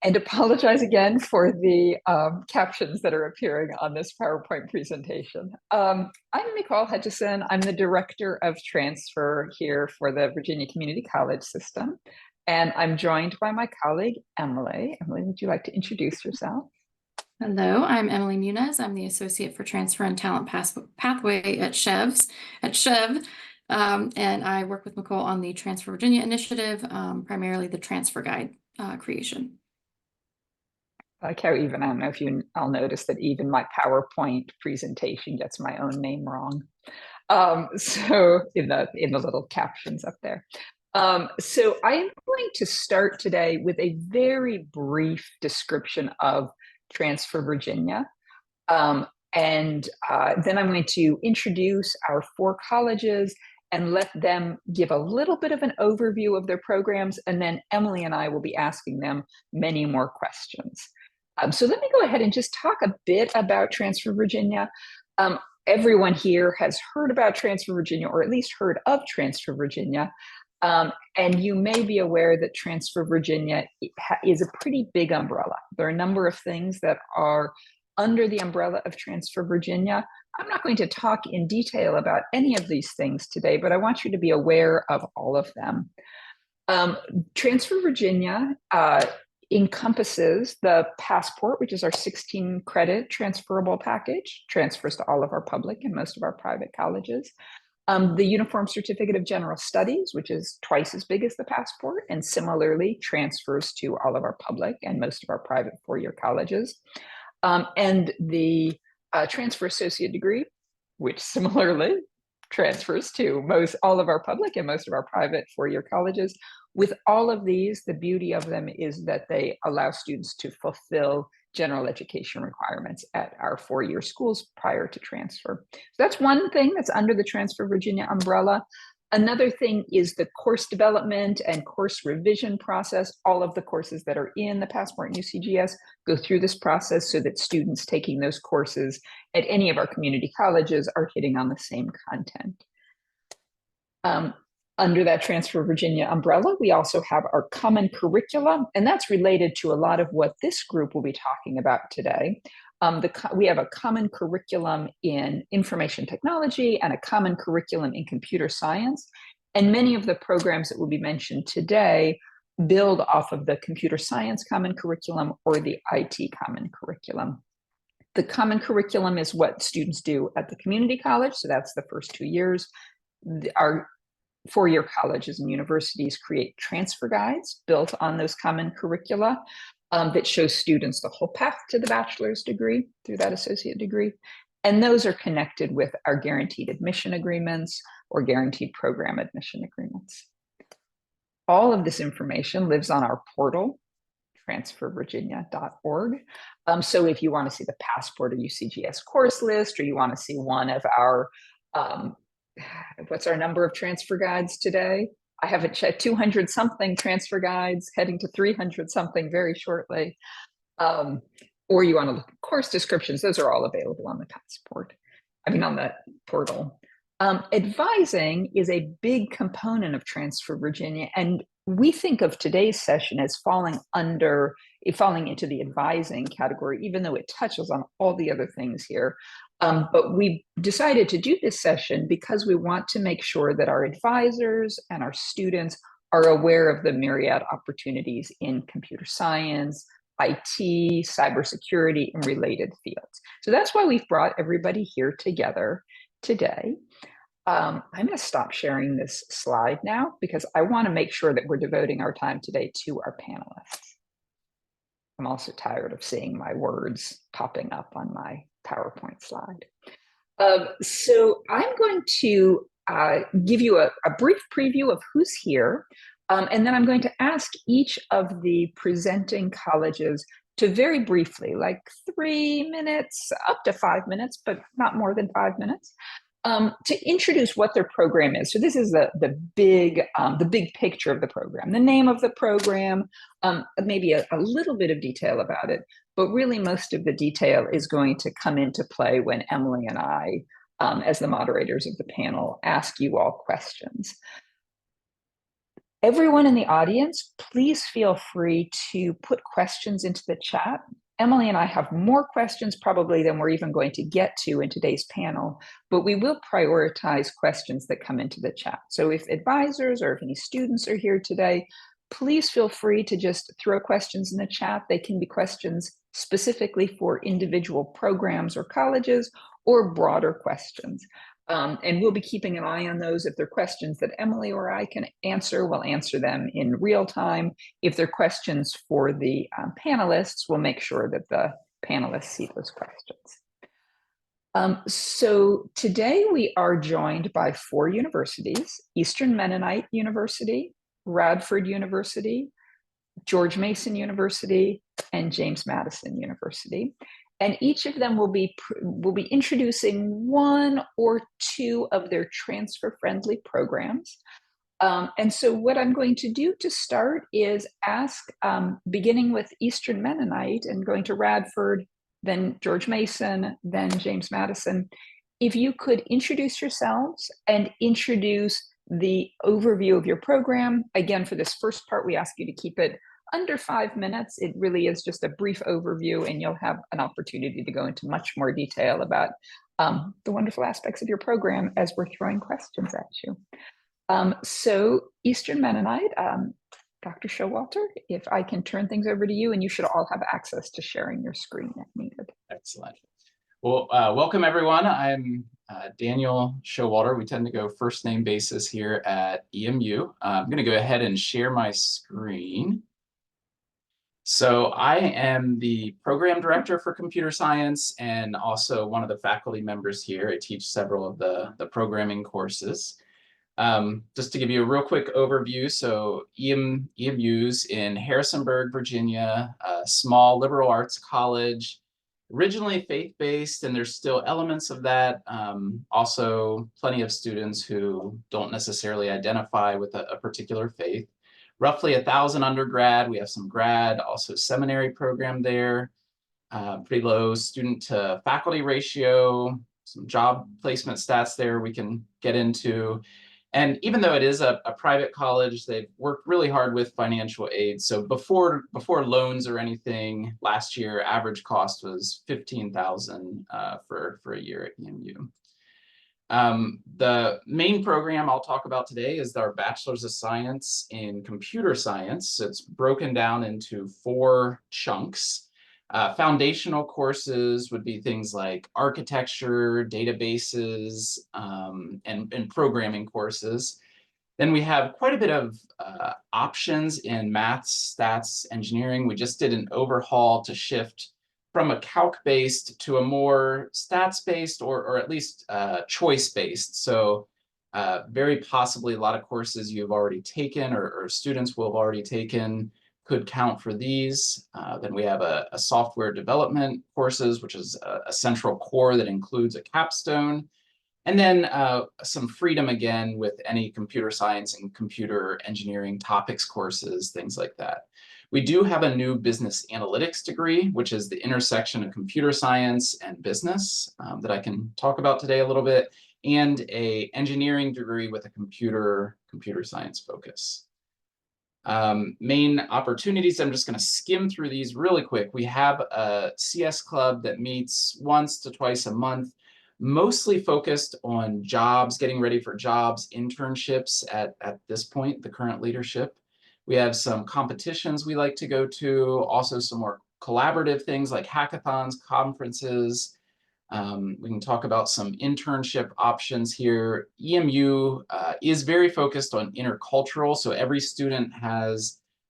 And apologize again for the captions that are appearing on this PowerPoint presentation. I'm Nicole Hutchison. I'm the Director of Transfer here for the Virginia Community College System. And I'm joined by my colleague, Emily. Emily, would you like to introduce yourself? Hello, I'm Emily Muniz. I'm the Associate for Transfer and Talent Pathway at Chev. And I work with Nicole on the Transfer Virginia initiative, primarily the transfer guide creation. Like how even, I don't know if you all notice that even my PowerPoint presentation gets my own name wrong. So in the little captions up there. So I am going to start today with a very brief description of Transfer Virginia. And then I'm going to introduce our four colleges and let them give a little bit of an overview of their programs. And then Emily and I will be asking them many more questions. So let me go ahead and just talk a bit about Transfer Virginia. Everyone here has heard about Transfer Virginia, or at least heard of Transfer Virginia. And you may be aware that Transfer Virginia is a pretty big umbrella. There are a number of things that are under the umbrella of Transfer Virginia. I'm not going to talk in detail about any of these things today, but I want you to be aware of all of them. Transfer Virginia encompasses the Passport, which is our 16 credit transferable package, transfers to all of our public and most of our private colleges. The Uniform Certificate of General Studies, which is twice as big as the Passport, and similarly transfers to all of our public and most of our private four-year colleges. And the Transfer Associate Degree, which similarly transfers to all of our public and most of our private four-year colleges. With all of these, the beauty of them is that they allow students to fulfill general education requirements at our four-year schools prior to transfer. So that's one thing that's under the Transfer Virginia umbrella. Another thing is the course development and course revision process. All of the courses that are in the Passport and UCGS go through this process so that students taking those courses at any of our community colleges are hitting on the same content. Under that Transfer Virginia umbrella, we also have our common curriculum, and that's related to a lot of what this group will be talking about today. We have a common curriculum in information technology and a common curriculum in computer science. And many of the programs that will be mentioned today build off of the computer science common curriculum or the IT common curriculum. The common curriculum is what students do at the community college. So that's the first 2 years. Our four-year colleges and universities create transfer guides built on those common curricula that shows students the whole path to the bachelor's degree through that associate degree. And those are connected with our guaranteed admission agreements or guaranteed program admission agreements. All of this information lives on our portal, transfervirginia.org. So if you want to see the Passport or UCGS course list, or you want to see one of our what's our number of transfer guides today? I haven't checked, 200 something transfer guides, heading to 300 something very shortly. Or you want to look at course descriptions, those are all available on the Passport, on the portal. Advising is a big component of Transfer Virginia, and we think of today's session as falling into the advising category, even though it touches on all the other things here. But we decided to do this session because we want to make sure that our advisors and our students are aware of the myriad opportunities in computer science, IT, cybersecurity, and related fields. So that's why we've brought everybody here together today. I'm going to stop sharing this slide now because I want to make sure that we're devoting our time today to our panelists. I'm also tired of seeing my words popping up on my PowerPoint slide. So I'm going to give you a brief preview of who's here, and then I'm going to ask each of the presenting colleges to very briefly, like 3 minutes, up to 5 minutes, but not more than 5 minutes, to introduce what their program is. So this is the big picture of the program, the name of the program, maybe a little bit of detail about it, but really most of the detail is going to come into play when Emily and I, as the moderators of the panel, ask you all questions. Everyone in the audience, please feel free to put questions into the chat. Emily and I have more questions probably than we're even going to get to in today's panel, but we will prioritize questions that come into the chat. So if advisors or if any students are here today, please feel free to just throw questions in the chat. They can be questions specifically for individual programs or colleges or broader questions. And we'll be keeping an eye on those. If they're questions that Emily or I can answer, we'll answer them in real time. If they're questions for the panelists, we'll make sure that the panelists see those questions. So today we are joined by 4 universities: Eastern Mennonite University, Radford University, George Mason University, and James Madison University. And each of them will be introducing 1 or 2 of their transfer-friendly programs. And so what I'm going to do to start is ask, beginning with Eastern Mennonite and going to Radford, then George Mason, then James Madison, if you could introduce yourselves and introduce the overview of your program. Again, for this first part, we ask you to keep it under 5 minutes. It really is just a brief overview, and you'll have an opportunity to go into much more detail about the wonderful aspects of your program as we're throwing questions at you. So Eastern Mennonite, Dr. Showalter, if I can turn things over to you, and you should all have access to sharing your screen if needed. Excellent. Well, welcome everyone. I'm Daniel Showalter. We tend to go first name basis here at EMU. I'm going to go ahead and share my screen. So I am the program director for computer science and also one of the faculty members here. I teach several of the programming courses. Just to give you a real quick overview, so EMU's in Harrisonburg, Virginia, a small liberal arts college, originally faith-based, and there's still elements of that. Also, plenty of students who don't necessarily identify with a particular faith. Roughly 1,000 undergrad. We have some grad, also seminary program there. Pretty low student to faculty ratio, some job placement stats there we can get into. And even though it is a private college, they've worked really hard with financial aid. So before loans or anything, last year average cost was $15,000 for a year at EMU. The main program I'll talk about today is our Bachelor's of Science in Computer Science. It's broken down into 4 chunks. Foundational courses would be things like architecture, databases, and programming courses. Then we have quite a bit of options in maths, stats, engineering. We just did an overhaul to shift from a calc-based to a more stats-based or at least choice-based. So very possibly a lot of courses you've already taken or students will have already taken could count for these. Then we have a software development courses, which is a central core that includes a capstone. And then some freedom again with any computer science and computer engineering topics courses, things like that. We do have a new business analytics degree, which is the intersection of computer science and business that I can talk about today a little bit, and an engineering degree with a computer science focus. Main opportunities, I'm just going to skim through these really quick. We have a CS club that meets once to twice a month, mostly focused on jobs, getting ready for jobs, internships at this point, the current leadership. We have some competitions we like to go to, also some more collaborative things like hackathons, conferences. We can talk about some internship options here. EMU is very focused on intercultural, so every student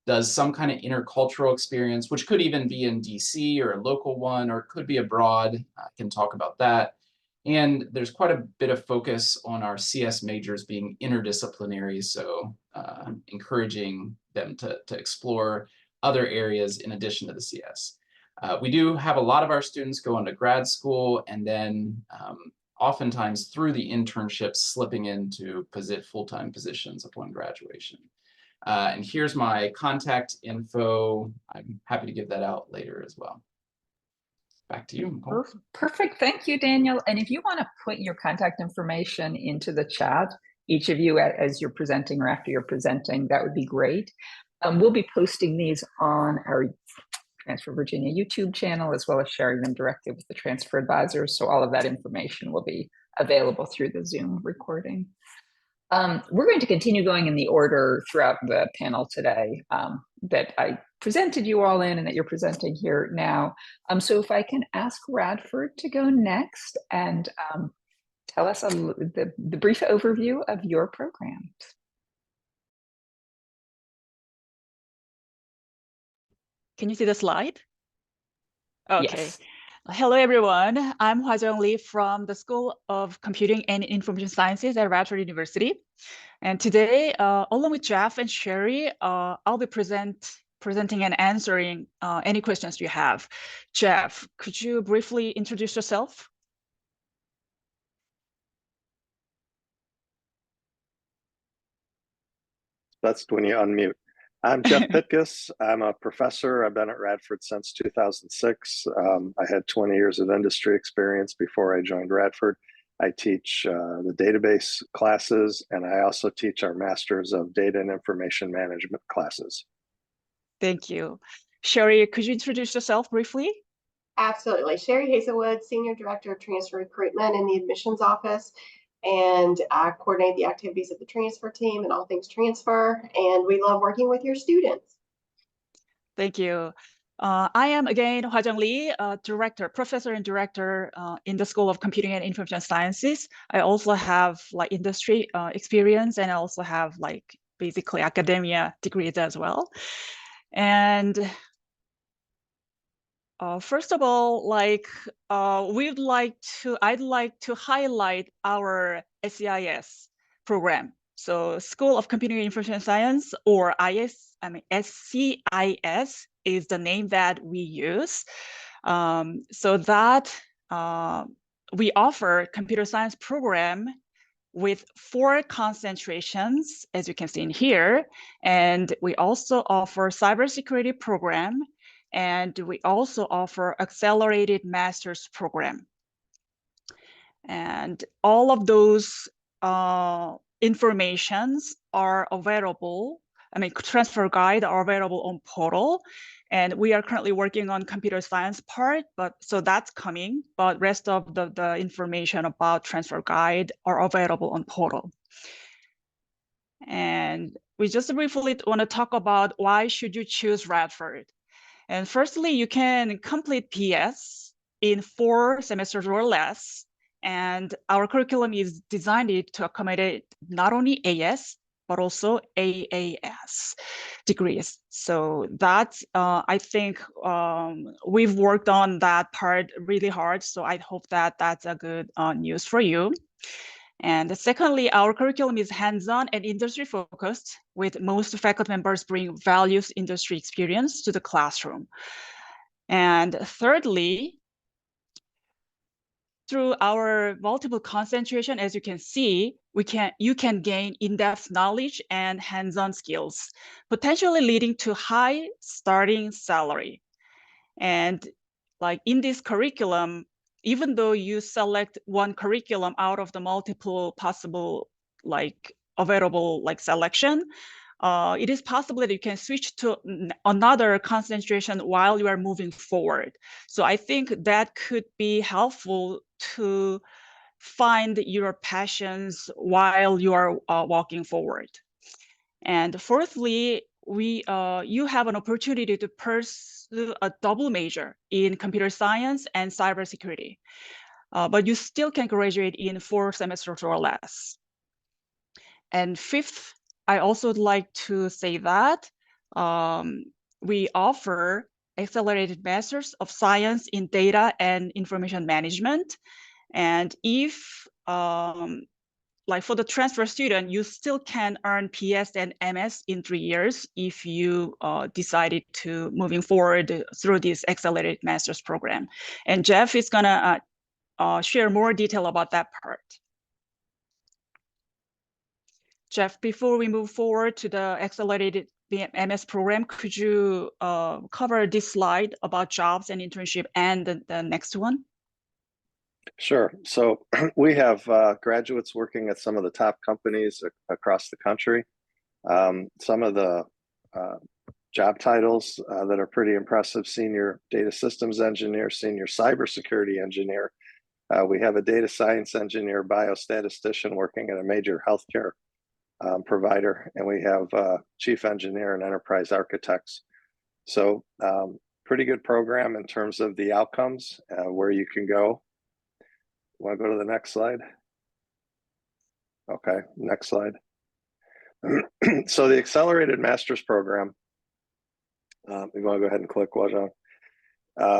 does some kind of intercultural experience, which could even be in DC or a local one, or it could be abroad. I can talk about that. And there's quite a bit of focus on our CS majors being interdisciplinary, so encouraging them to explore other areas in addition to the CS. We do have a lot of our students go into grad school and then oftentimes through the internships slipping into full-time positions upon graduation. And here's my contact info. I'm happy to give that out later as well. Back to you, Nicole. Perfect. Thank you, Daniel. And if you want to put your contact information into the chat, each of you as you're presenting or after you're presenting, that would be great. We'll be posting these on our Transfer Virginia YouTube channel, as well as sharing them directly with the transfer advisors. So all of that information will be available through the Zoom recording. We're going to continue going in the order throughout the panel today that I presented you all in and that you're presenting here now. So if I can ask Radford to go next and tell us the brief overview of your programs. Can you see the slide? Okay. Yes. Hello, everyone. I'm Hwa-Jung Lee from the School of Computing and Information Sciences at Radford University. And today, along with Jeff and Sherry, I'll be presenting and answering any questions you have. Jeff, could you briefly introduce yourself? That's when you unmute. I'm Jeff Pitkus. I'm a professor. I've been at Radford since 2006. I had 20 years of industry experience before I joined Radford. I teach the database classes, and I also teach our Masters of Data and Information Management classes. Thank you. Sherry, could you introduce yourself briefly? Absolutely. Sherry Hazelwood, Senior Director of Transfer Recruitment in the Admissions Office. And I coordinate the activities of the transfer team and all things transfer. And we love working with your students. Thank you. I am again Hwa-Jung Lee, professor and director in the School of Computing and Information Sciences. I also have like industry experience, and I also have like basically academia degrees as well. And first of all, like I'd like to highlight our SCIS program. So School of Computing and Information Science, or SCIS is the name that we use. So that we offer computer science program with 4 concentrations, as you can see in here. And we also offer cybersecurity program, and we also offer accelerated master's program. And all of those informations are available. Transfer guide are available on portal. And we are currently working on computer science part, so that's coming, but rest of the information about transfer guide are available on portal. And we just briefly want to talk about why should you choose Radford. And firstly, you can complete PS in 4 semesters or less. And our curriculum is designed to accommodate not only AS, but also AAS degrees. So that's, I think we've worked on that part really hard. So I hope that that's a good news for you. And secondly, our curriculum is hands-on and industry focused, with most faculty members bring values industry experience to the classroom. And thirdly, through our multiple concentration, as you can see, you can gain in-depth knowledge and hands-on skills, potentially leading to high starting salary. And like in this curriculum, even though you select one curriculum out of the multiple possible like available like selection, it is possible that you can switch to another concentration while you are moving forward. So I think that could be helpful to find your passions while you are walking forward. And fourthly, you have an opportunity to pursue a double major in computer science and cybersecurity, but you still can graduate in 4 semesters or less. And fifth, I also would like to say that we offer accelerated Masters of Science in Data and Information Management. And if, like for the transfer student, you still can earn PS and MS in 3 years if you decided to moving forward through this accelerated master's program. And Jeff is gonna share more detail about that part. Jeff, before we move forward to the accelerated MS program, could you cover this slide about jobs and internship and the next one? Sure. So we have graduates working at some of the top companies across the country. Some of the job titles that are pretty impressive: senior data systems engineer, senior cybersecurity engineer. We have a data science engineer, biostatistician working at a major healthcare provider, and we have chief engineer and enterprise architects. So pretty good program in terms of the outcomes, where you can go. Want to go to the next slide? Okay, next slide. So the accelerated master's program, we want to go ahead and click, Wajong.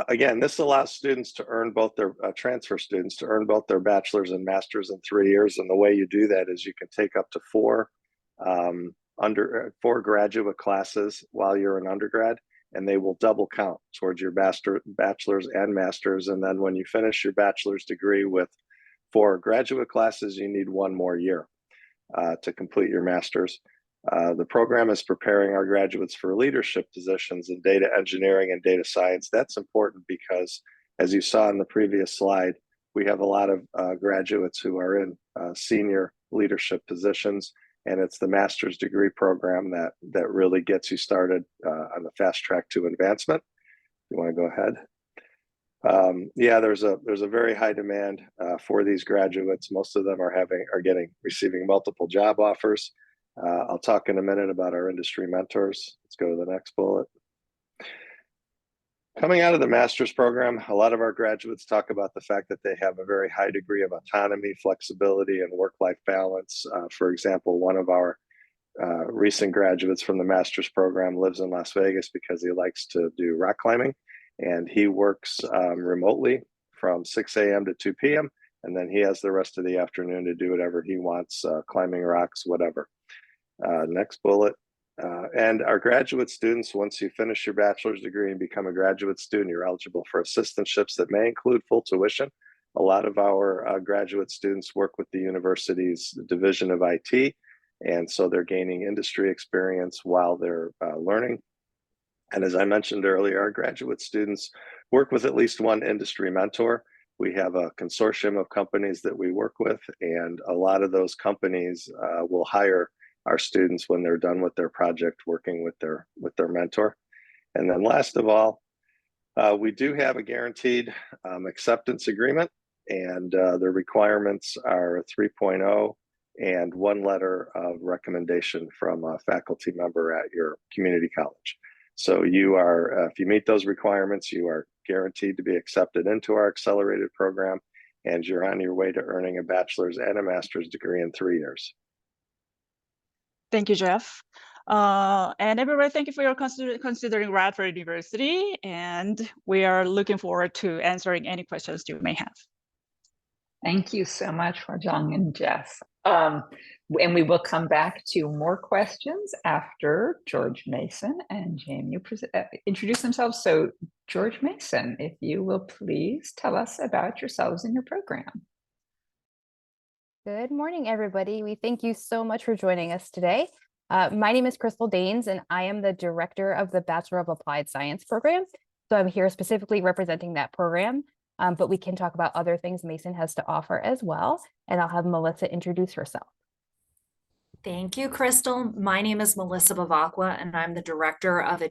Again, this allows students to earn both their transfer students to earn both their bachelor's and master's in 3 years. And the way you do that is you can take up to four graduate classes while you're an undergrad, and they will double count towards your bachelor's and master's. And then when you finish your bachelor's degree with 4 graduate classes, you need 1 more year to complete your master's. The program is preparing our graduates for leadership positions in data engineering and data science. That's important because, as you saw in the previous slide, we have a lot of graduates who are in senior leadership positions, and it's the master's degree program that really gets you started on the fast track to advancement. You want to go ahead? Yeah, there's a very high demand for these graduates. Most of them are receiving multiple job offers. I'll talk in a minute about our industry mentors. Let's go to the next bullet. Coming out of the master's program, a lot of our graduates talk about the fact that they have a very high degree of autonomy, flexibility, and work-life balance. For example, one of our recent graduates from the master's program lives in Las Vegas because he likes to do rock climbing, and he works remotely from 6 a.m. to 2 p.m. And then he has the rest of the afternoon to do whatever he wants, climbing rocks, whatever. Next bullet. And our graduate students, once you finish your bachelor's degree and become a graduate student, you're eligible for assistantships that may include full tuition. A lot of our graduate students work with the university's division of IT, and so they're gaining industry experience while they're learning. And as I mentioned earlier, our graduate students work with at least one industry mentor. We have a consortium of companies that we work with, and a lot of those companies will hire our students when they're done with their project working with their mentor. And then last of all, we do have a guaranteed acceptance agreement, and the requirements are a 3.0 and 1 letter of recommendation from a faculty member at your community college. So you are, if you meet those requirements, you are guaranteed to be accepted into our accelerated program, and you're on your way to earning a bachelor's and a master's degree in 3 years. Thank you, Jeff. And everybody, thank you for your considering Radford University, and we are looking forward to answering any questions you may have. Thank you so much, Wajong and Jeff. And we will come back to more questions after George Mason and JMU introduce themselves. So George Mason, if you will please tell us about yourselves and your program. Good morning, everybody. We thank you so much for joining us today. My name is Crystal Daines, and I am the director of the Bachelor of Applied Science program. So I'm here specifically representing that program, but we can talk about other things Mason has to offer as well. And I'll have Melissa introduce herself. Thank you, Crystal. My name is Melissa Bavacqua, and I'm the Director of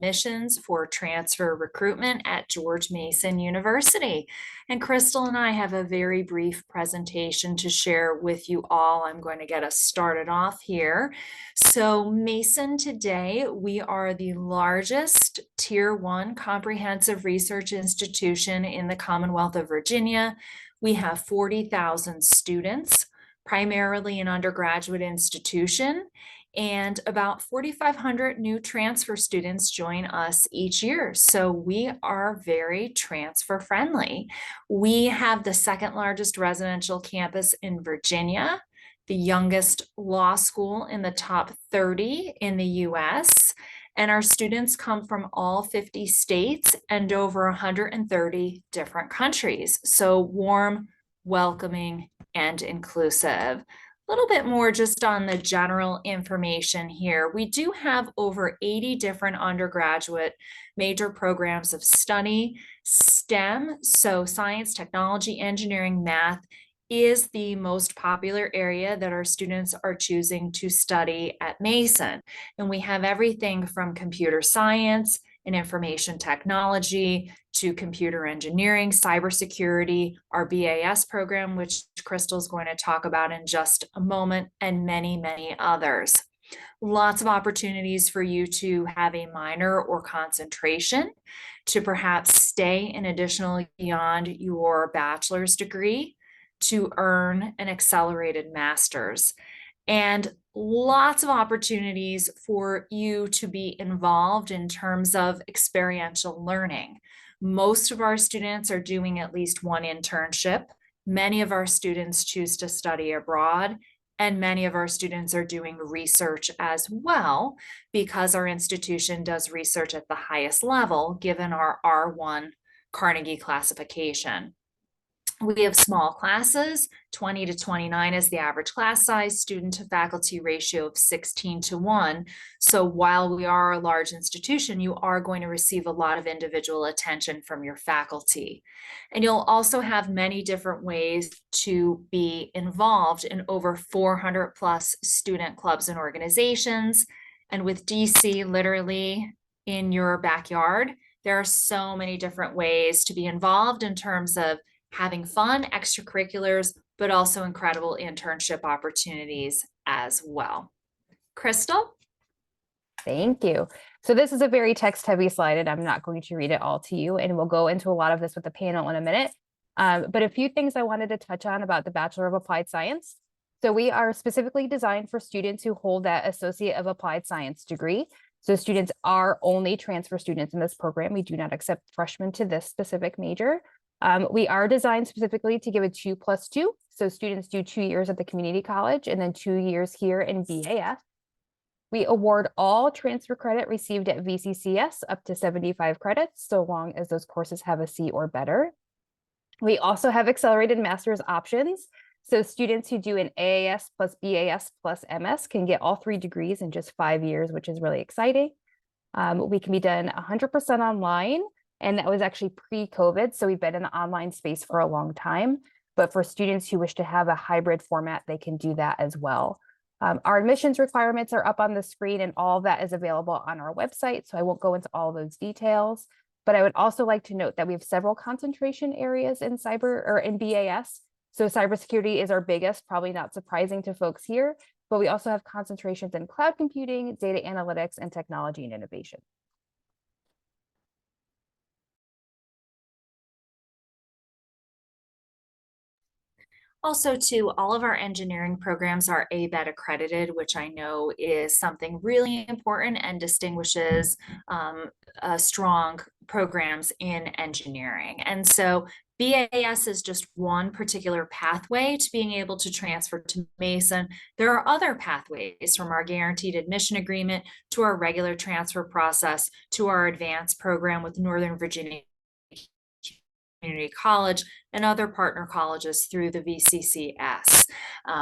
Admissions for Transfer Recruitment at George Mason University. And Crystal and I have a very brief presentation to share with you all. I'm going to get us started off here. So Mason, today, we are the largest Tier 1 comprehensive research institution in the Commonwealth of Virginia. We have 40,000 students, primarily an undergraduate institution, and about 4,500 new transfer students join us each year. So we are very transfer friendly. We have the 2nd largest residential campus in Virginia, the youngest law school in the top 30 in the US, and our students come from all 50 states and over 130 different countries. So warm, welcoming, and inclusive. little bit more just on the general information here. We do have over 80 different undergraduate major programs of study. STEM, so science, technology, engineering, math, is the most popular area that our students are choosing to study at Mason. And we have everything from computer science and information technology to computer engineering, cybersecurity, our BAS program, which Crystal's going to talk about in just a moment, and many, many others. Lots of opportunities for you to have a minor or concentration, to perhaps stay an additional beyond your bachelor's degree, to earn an accelerated master's, and lots of opportunities for you to be involved in terms of experiential learning. Most of our students are doing at least one internship. Many of our students choose to study abroad, and many of our students are doing research as well, because our institution does research at the highest level, given our R1 Carnegie classification. We have small classes, 20 to 29 is the average class size, student to faculty ratio of 16:1. So while we are a large institution, you are going to receive a lot of individual attention from your faculty. And you'll also have many different ways to be involved in over 400 plus student clubs and organizations. And with DC literally in your backyard, there are so many different ways to be involved in terms of having fun, extracurriculars, but also incredible internship opportunities as well. Crystal? Thank you. So this is a very text heavy slide, and I'm not going to read it all to you, and we'll go into a lot of this with the panel in a minute. But a few things I wanted to touch on about the Bachelor of Applied Science. So we are specifically designed for students who hold that Associate of Applied Science degree. So students are only transfer students in this program. We do not accept freshmen to this specific major. We are designed specifically to give a 2+2. So students do 2 years at the community college and then 2 years here in BAS. We award all transfer credit received at VCCS up to 75 credits, so long as those courses have a C or better. We also have accelerated master's options. So students who do an AAS plus BAS plus MS can get all 3 degrees in just 5 years, which is really exciting. We can be done 100% online. And that was actually pre-COVID. So we've been in the online space for a long time. But for students who wish to have a hybrid format, they can do that as well. Our admissions requirements are up on the screen, and all of that is available on our website. So I won't go into all those details. But I would also like to note that we have several concentration areas in in BAS. So cybersecurity is our biggest, probably not surprising to folks here. But we also have concentrations in cloud computing, data analytics, and technology and innovation. Also, too, all of our engineering programs are ABET accredited, which I know is something really important and distinguishes strong programs in engineering. And so BAS is just one particular pathway to being able to transfer to Mason. There are other pathways, from our guaranteed admission agreement to our regular transfer process to our advanced program with Northern Virginia Community College and other partner colleges through the VCCS.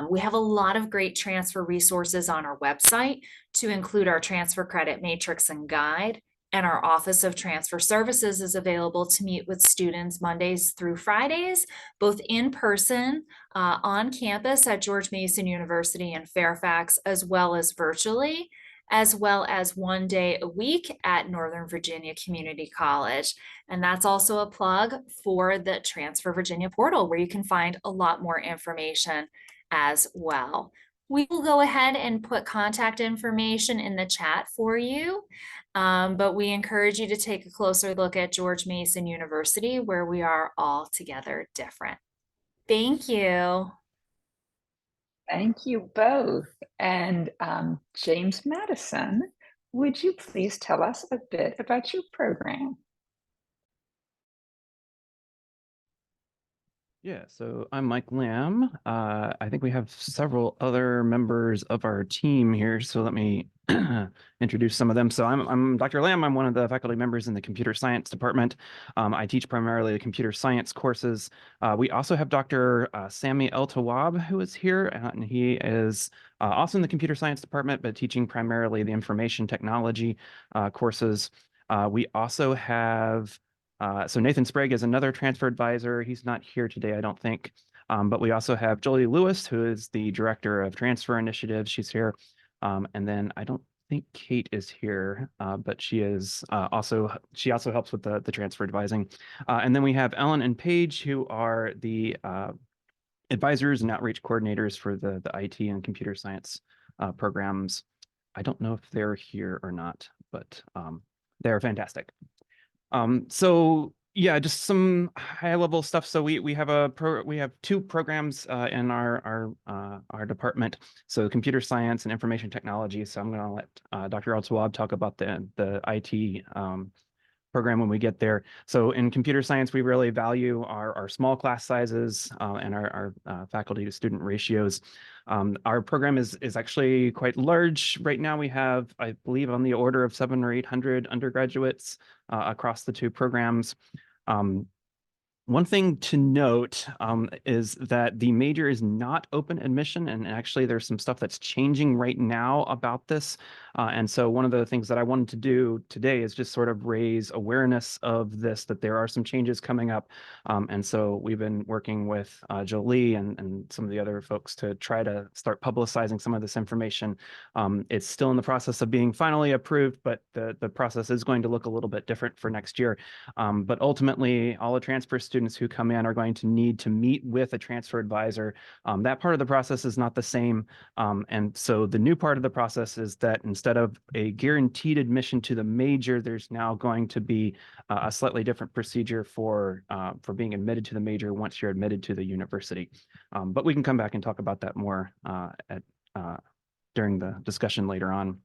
We have a lot of great transfer resources on our website, to include our transfer credit matrix and guide, and our Office of Transfer Services is available to meet with students Mondays through Fridays, both in person on campus at George Mason University in Fairfax, as well as virtually, as well as 1 day a week at Northern Virginia Community College. And that's also a plug for the Transfer Virginia portal, where you can find a lot more information as well. We will go ahead and put contact information in the chat for you, but we encourage you to take a closer look at George Mason University, where we are all together different. Thank you. Thank you both. And James Madison, would you please tell us a bit about your program? Yeah, so I'm Mike Lamb. I think we have several other members of our team here, so let me introduce some of them. So I'm Dr. Lamb. I'm one of the faculty members in the computer science department. I teach primarily the computer science courses. We also have Dr. Sami El-Tawab, who is here, and he is also in the computer science department, but teaching primarily the information technology courses. We also have so Nathan Sprague is another transfer advisor. He's not here today, I don't think. But we also have Jolie Lewis, who is the director of transfer initiatives. She's here. And then I don't think Kate is here, but she is she also helps with the transfer advising. And then we have Ellen and Paige, who are the advisors and outreach coordinators for the IT and computer science programs. I don't know if they're here or not, but they're fantastic. So yeah, just some high level stuff. So we have two programs in our department. So computer science and information technology. So I'm going to let Dr. El-Tawab talk about the IT program when we get there. So in computer science, we really value our small class sizes and our faculty to student ratios. Our program is actually quite large. Right now we have, I believe, on the order of 700 or 800 undergraduates across the two programs. One thing to note is that the major is not open admission, and actually there's some stuff that's changing right now about this. And so one of the things that I wanted to do today is just sort of raise awareness of this, that there are some changes coming up. And so we've been working with Jolie and some of the other folks to try to start publicizing some of this information. It's still in the process of being finally approved, but the process is going to look a little bit different for next year. But ultimately, all the transfer students who come in are going to need to meet with a transfer advisor. That part of the process is not the same. And so the new part of the process is that instead of a guaranteed admission to the major, there's now going to be a slightly different procedure for being admitted to the major once you're admitted to the university. But we can come back and talk about that more during the discussion later on.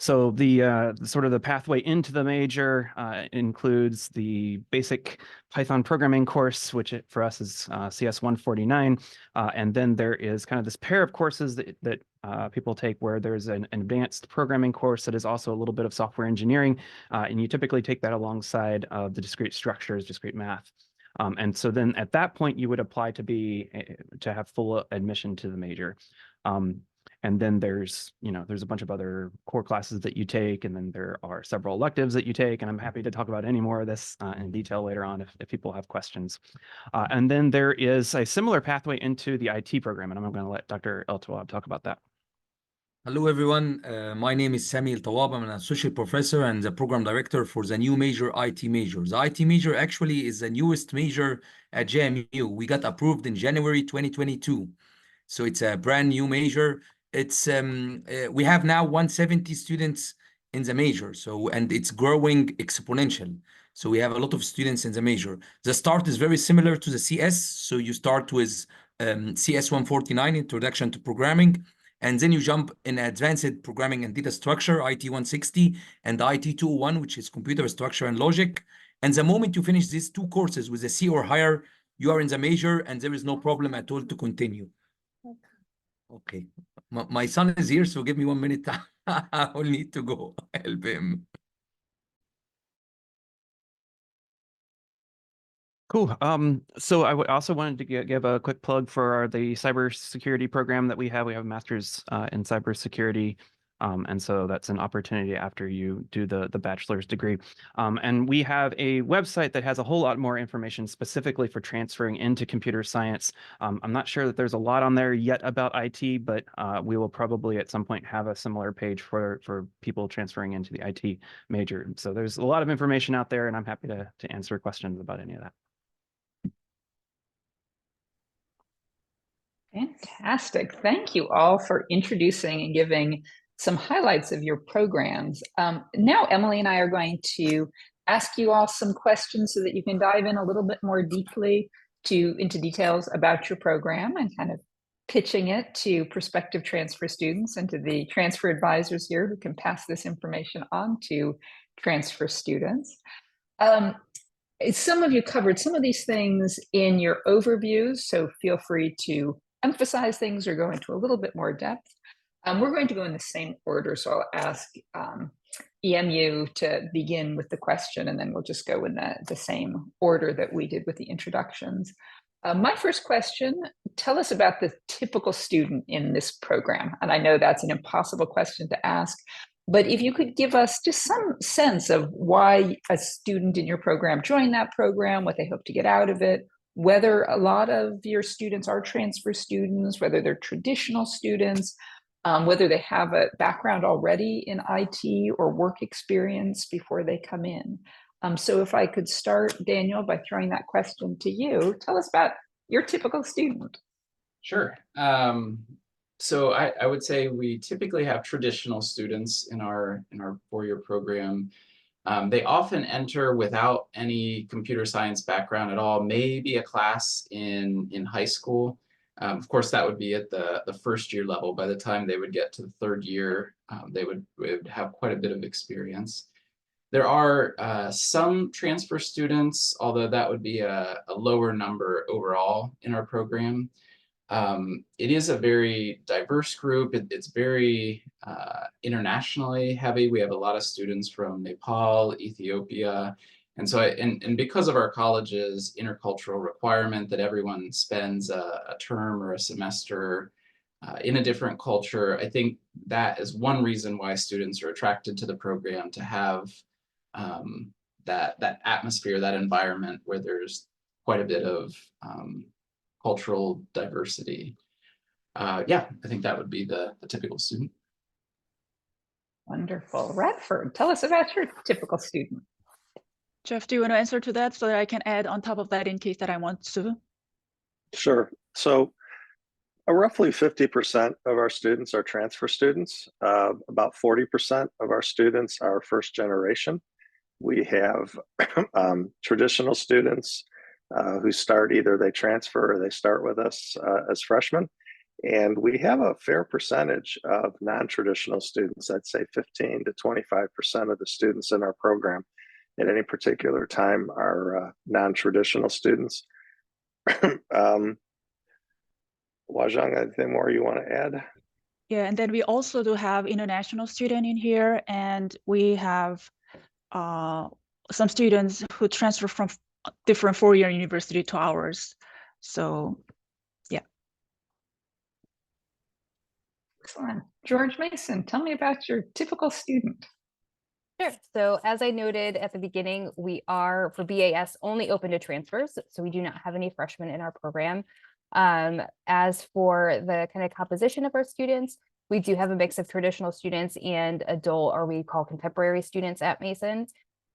So the sort of the pathway into the major includes the basic Python programming course, which for us is CS 149. And then there is kind of this pair of courses that people take where there's an advanced programming course that is also a little bit of software engineering. And you typically take that alongside of the discrete structures, discrete math. And so then at that point, you would apply to have full admission to the major. And then there's a bunch of other core classes that you take, and then there are several electives that you take, and I'm happy to talk about any more of this in detail later on if people have questions. And then there is a similar pathway into the IT program, and I'm going to let Dr. El-Tawab talk about that. Hello, everyone. My name is Sami El-Tawab. I'm an associate professor and the program director for the new major, IT major. The IT major actually is the newest major at JMU. We got approved in January 2022. So it's a brand new major. It's we have now 170 students in the major. And it's growing exponential. So we have a lot of students in the major. The start is very similar to the CS. So you start with CS 149, Introduction to Programming. And then you jump in advanced programming and data structure, IT 160, and IT 201, which is computer structure and logic. And the moment you finish these two courses with a C or higher, you are in the major, and there is no problem at all to continue. Okay. My son is here, so give me 1 minute. I will need to go help him. Cool. So I also wanted to give a quick plug for the cybersecurity program that we have. We have a master's in cybersecurity. And so that's an opportunity after you do the bachelor's degree. And we have a website that has a whole lot more information specifically for transferring into computer science. I'm not sure that there's a lot on there yet about IT, but we will probably at some point have a similar page for people transferring into the IT major. So there's a lot of information out there, and I'm happy to answer questions about any of that. Fantastic. Thank you all for introducing and giving some highlights of your programs. Now, Emily and I are going to ask you all some questions so that you can dive in a little bit more deeply into details about your program and kind of pitching it to prospective transfer students and to the transfer advisors here who can pass this information on to transfer students. some of you covered some of these things in your overviews, so feel free to emphasize things or go into a little bit more depth. We're going to go in the same order, so I'll ask EMU to begin with the question, and then we'll just go in the same order that we did with the introductions. My first question, tell us about the typical student in this program. And I know that's an impossible question to ask, but if you could give us just some sense of why a student in your program joined that program, what they hope to get out of it, whether a lot of your students are transfer students, whether they're traditional students, whether they have a background already in IT or work experience before they come in. So if I could start, Daniel, by throwing that question to you, tell us about your typical student. Sure. So I would say we typically have traditional students in our 4-year program. They often enter without any computer science background at all, maybe a class in high school. Of course, that would be at the first year level. By the time they would get to the 3rd year, they would have quite a bit of experience. There are some transfer students, although that would be a lower number overall in our program. It is a very diverse group. It's very internationally heavy. We have a lot of students from Nepal, Ethiopia. And so, and because of our college's intercultural requirement that everyone spends a term or a semester in a different culture, I think that is one reason why students are attracted to the program, to have that atmosphere, that environment where there's quite a bit of cultural diversity. Yeah, I think that would be the typical student. Wonderful. Radford, tell us about your typical student. Jeff, do you want to answer to that so that I can add on top of that in case that I want to? Sure. So roughly 50% of our students are transfer students. About 40% of our students are first generation. We have traditional students who start, either they transfer or they start with us as freshmen. And we have a fair percentage of non-traditional students. I'd say 15 to 25% of the students in our program at any particular time are non-traditional students. Wajang, anything more you want to add? Yeah, and then we also do have international student in here, and we have some students who transfer from different 4-year university to ours. So, yeah. Excellent. George Mason, tell me about your typical student. Sure. So as I noted at the beginning, we are for BAS only open to transfers. So we do not have any freshmen in our program. As for the kind of composition of our students, we do have a mix of traditional students and adult, or we call contemporary students at Mason.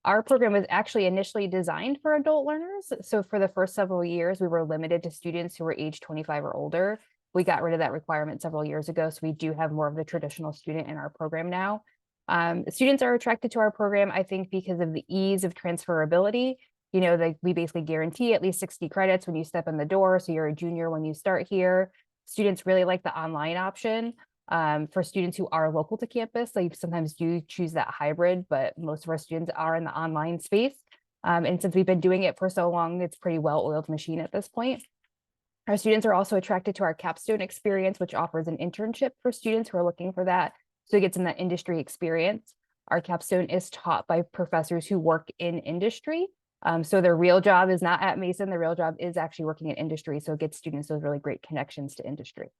Our program was actually initially designed for adult learners. So for the first several years, we were limited to students who were age 25 or older. We got rid of that requirement several years ago. So we do have more of the traditional student in our program now. Students are attracted to our program, I think, because of the ease of transferability. You know, we basically guarantee at least 60 credits when you step in the door. So you're a junior when you start here. Students really like the online option. For students who are local to campus, they sometimes do choose that hybrid, but most of our students are in the online space. And since we've been doing it for so long, it's pretty well-oiled machine at this point. Our students are also attracted to our capstone experience, which offers an internship for students who are looking for that. So it gets in that industry experience. Our capstone is taught by professors who work in industry. So their real job is not at Mason. Their real job is actually working in industry. So it gets students those really great connections to industry.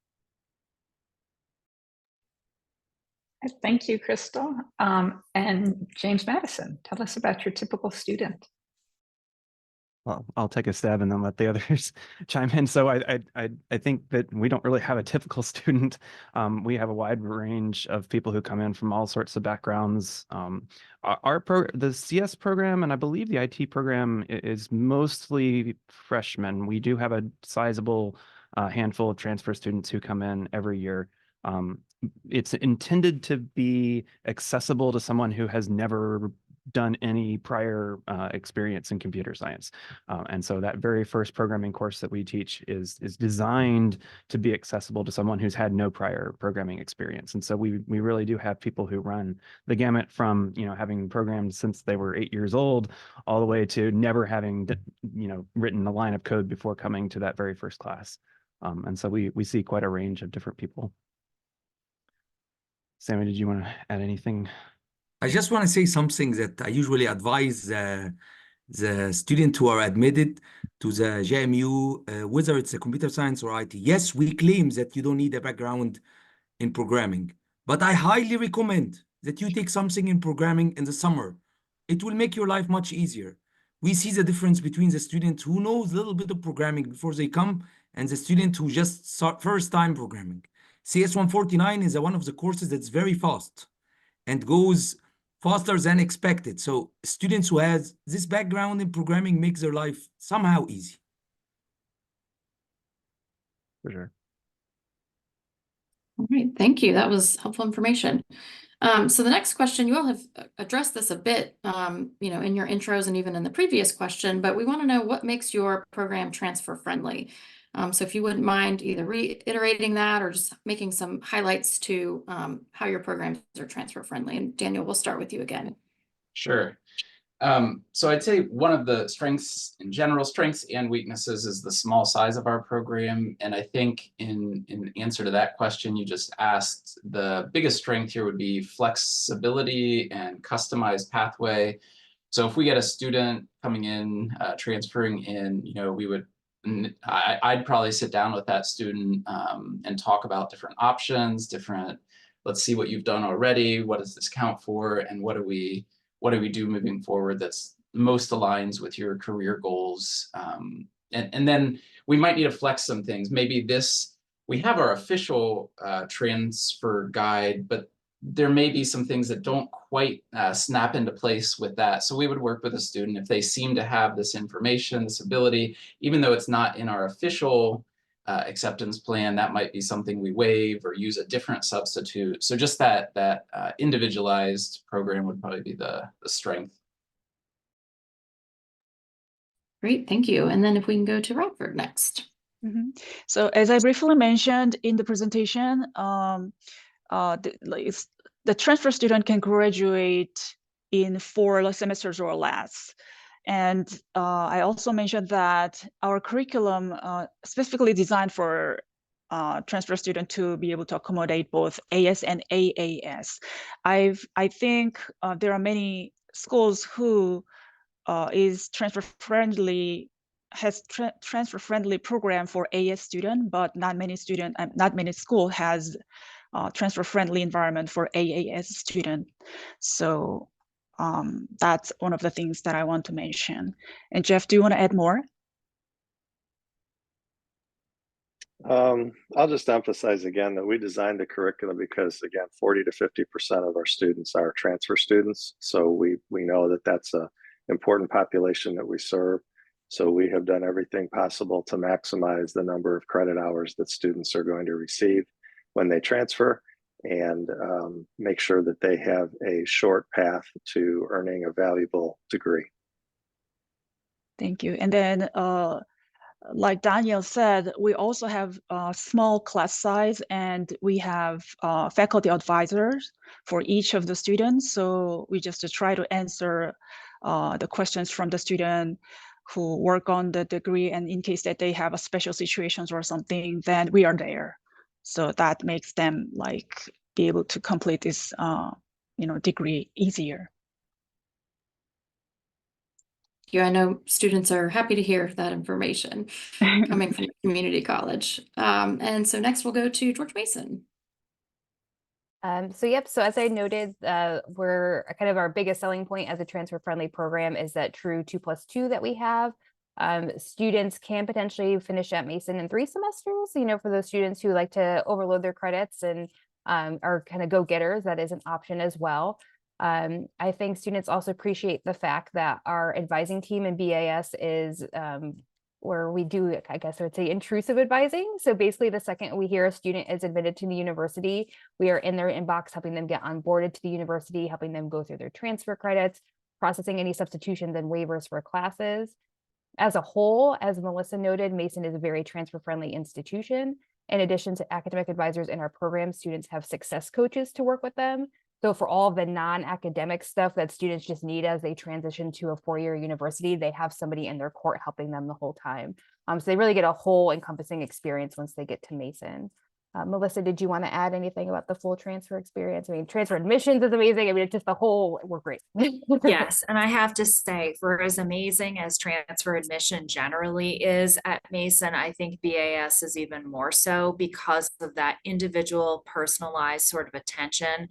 Thank you, Crystal. And James Madison, tell us about your typical student. Well, I'll take a stab and then let the others chime in. So I think that we don't really have a typical student. We have a wide range of people who come in from all sorts of backgrounds. The CS program, and I believe the IT program, is mostly freshmen. We do have a sizable handful of transfer students who come in every year. It's intended to be accessible to someone who has never done any prior experience in computer science. And so that very first programming course that we teach is designed to be accessible to someone who's had no prior programming experience. And so we really do have people who run the gamut from, having programmed since they were 8 years old, all the way to never having, written a line of code before coming to that very first class. And so we see quite a range of different people. Sammy, did you want to add anything? I just want to say something that I usually advise the students who are admitted to the JMU, whether it's a computer science or IT. Yes, we claim that you don't need a background in programming, but I highly recommend that you take something in programming in the summer. It will make your life much easier. We see the difference between the student who knows a little bit of programming before they come and the student who just start first time programming. CS149 is one of the courses that's very fast and goes faster than expected. So students who has this background in programming makes their life somehow easy. For sure. All right, thank you. That was helpful information. So the next question, you all have addressed this a bit, in your intros and even in the previous question, but we want to know what makes your program transfer friendly. So if you wouldn't mind either reiterating that or just making some highlights to how your programs are transfer friendly. And Daniel, we'll start with you again. Sure. So I'd say one of the strengths and weaknesses is the small size of our program. And I think in answer to that question you just asked, the biggest strength here would be flexibility and customized pathway. So if we get a student coming in, transferring in, I'd probably sit down with that student and talk about different options, let's see what you've done already, what does this count for, and what do we do moving forward that's most aligns with your career goals. And then we might need to flex some things. Maybe we have our official transfer guide, but there may be some things that don't quite snap into place with that. So we would work with a student if they seem to have this information, this ability, even though it's not in our official acceptance plan, that might be something we waive or use a different substitute. So just that individualized program would probably be the strength. Great, thank you. And then if we can go to Radford next. Mm-hmm. So as I briefly mentioned in the presentation, the transfer student can graduate in 4 semesters or less. And I also mentioned that our curriculum specifically designed for transfer student to be able to accommodate both AS and AAS. I think there are many schools who has transfer friendly program for AS student, but not many school has transfer friendly environment for AAS student. So that's one of the things that I want to mention. And Jeff, do you want to add more? I'll just emphasize again that we designed the curriculum because, again, 40 to 50% of our students are transfer students. So we know that that's an important population that we serve. So we have done everything possible to maximize the number of credit hours that students are going to receive when they transfer, and make sure that they have a short path to earning a valuable degree. Thank you. And then like Daniel said, we also have a small class size, and we have faculty advisors for each of the students. So we just try to answer the questions from the student who work on the degree, and in case that they have a special situations or something, then we are there. So that makes them be able to complete this degree easier. Yeah, I know students are happy to hear that information coming from a community college. And so next we'll go to George Mason. So as I noted, we're kind of our biggest selling point as a transfer friendly program is that true 2+2 that we have. Students can potentially finish at Mason in 3 semesters, for those students who like to overload their credits and are kind of go-getters, that is an option as well. I think students also appreciate the fact that our advising team in BAS is where we do, I guess I would say, intrusive advising. So basically the second we hear a student is admitted to the university, we are in their inbox helping them get onboarded to the university, helping them go through their transfer credits, processing any substitutions and waivers for classes. As a whole, as Melissa noted, Mason is a very transfer-friendly institution. In addition to academic advisors in our program, students have success coaches to work with them. So for all of the non-academic stuff that students just need as they transition to a four-year university, they have somebody in their court helping them the whole time. So they really get a whole encompassing experience once they get to Mason. Melissa, did you want to add anything about the full transfer experience? I mean, transfer admissions is amazing. I mean, it's just the whole, we're great. Yes, and I have to say, for as amazing as transfer admission generally is at Mason, I think BAS is even more so because of that individual, personalized sort of attention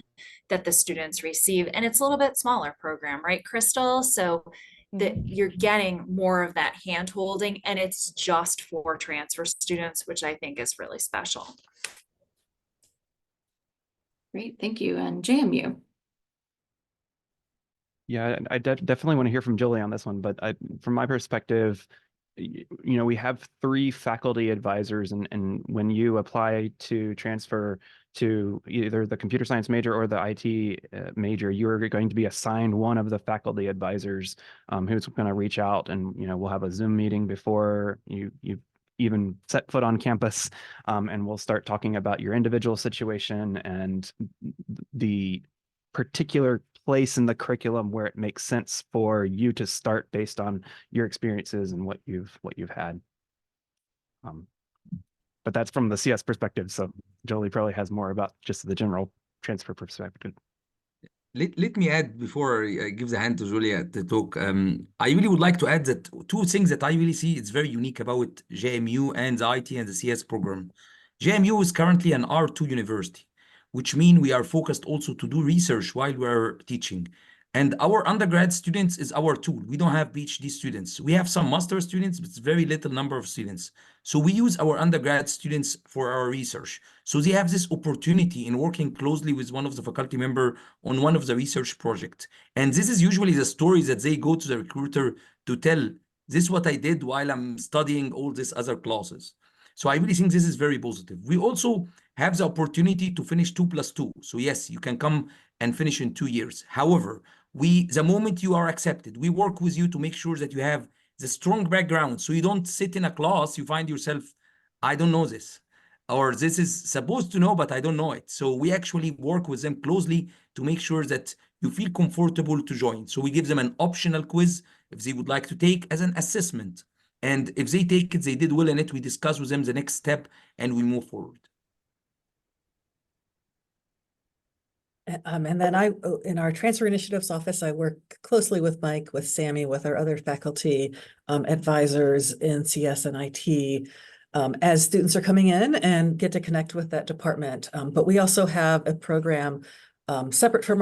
that the students receive. And it's a little bit smaller program, right, Crystal? So that you're getting more of that hand holding, and it's just for transfer students, which I think is really special. Great, thank you. And JMU. Yeah, I definitely want to hear from Julie on this one, but from my perspective, we have 3 faculty advisors, and when you apply to transfer to either the computer science major or the IT major, you're going to be assigned one of the faculty advisors who's going to reach out, and we'll have a Zoom meeting before you even set foot on campus, and we'll start talking about your individual situation and the particular place in the curriculum where it makes sense for you to start based on your experiences and what you've had. But that's from the CS perspective. So Jolie probably has more about just the general transfer perspective. Let me add before I give the hand to Julia to talk. I really would like to add that 2 things that I really see it's very unique about JMU and the IT and the CS program. JMU is currently an R2 university, which means we are focused also to do research while we're teaching. And our undergrad students is our tool. We don't have PhD students. We have some master students, but it's very little number of students. So we use our undergrad students for our research. So they have this opportunity in working closely with one of the faculty member on one of the research projects. And this is usually the story that they go to the recruiter to tell, this is what I did while I'm studying all these other classes. So I really think this is very positive. We also have the opportunity to finish 2+2. So yes, you can come and finish in 2 years. However, the moment you are accepted, we work with you to make sure that you have the strong background. So you don't sit in a class, you find yourself, I don't know this, or this is supposed to know, but I don't know it. So we actually work with them closely to make sure that you feel comfortable to join. So we give them an optional quiz if they would like to take as an assessment. And if they take it, they did well in it, we discuss with them the next step and we move forward. And then in our transfer initiatives office, I work closely with Mike, with Sammy, with our other faculty advisors in CS and IT as students are coming in and get to connect with that department. But we also have a program separate from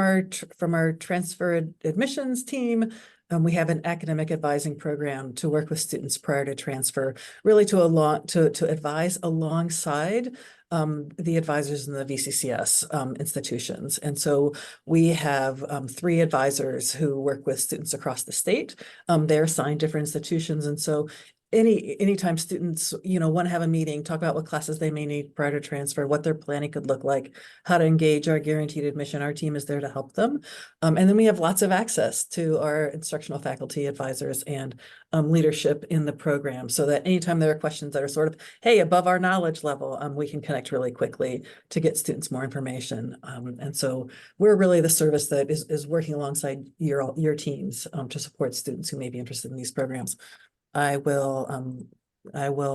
our transfer admissions team. We have an academic advising program to work with students prior to transfer, really to advise alongside the advisors in the VCCS institutions. And so we have 3 advisors who work with students across the state. They're assigned different institutions. And so anytime students, want to have a meeting, talk about what classes they may need prior to transfer, what their planning could look like, how to engage our guaranteed admission, our team is there to help them. And then we have lots of access to our instructional faculty advisors and leadership in the program, so that anytime there are questions that are sort of, hey, above our knowledge level, we can connect really quickly to get students more information. And so we're really the service that is working alongside your teams to support students who may be interested in these programs. I will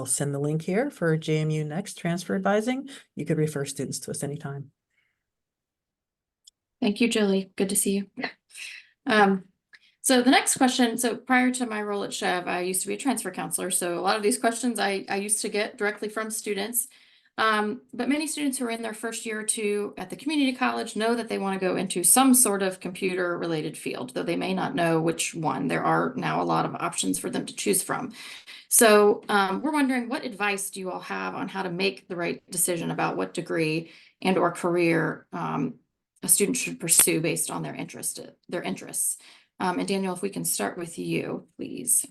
send the link here for JMU Next Transfer Advising. You could refer students to us anytime. Thank you, Julie. Good to see you. So the next question, so prior to my role at Chev, I used to be a transfer counselor. So a lot of these questions I used to get directly from students. But many students who are in their first year or 2 at the community college know that they want to go into some sort of computer related field, though they may not know which one. There are now a lot of options for them to choose from. So we're wondering, what advice do you all have on how to make the right decision about what degree and or career a student should pursue based on their interests? And Daniel, if we can start with you, please.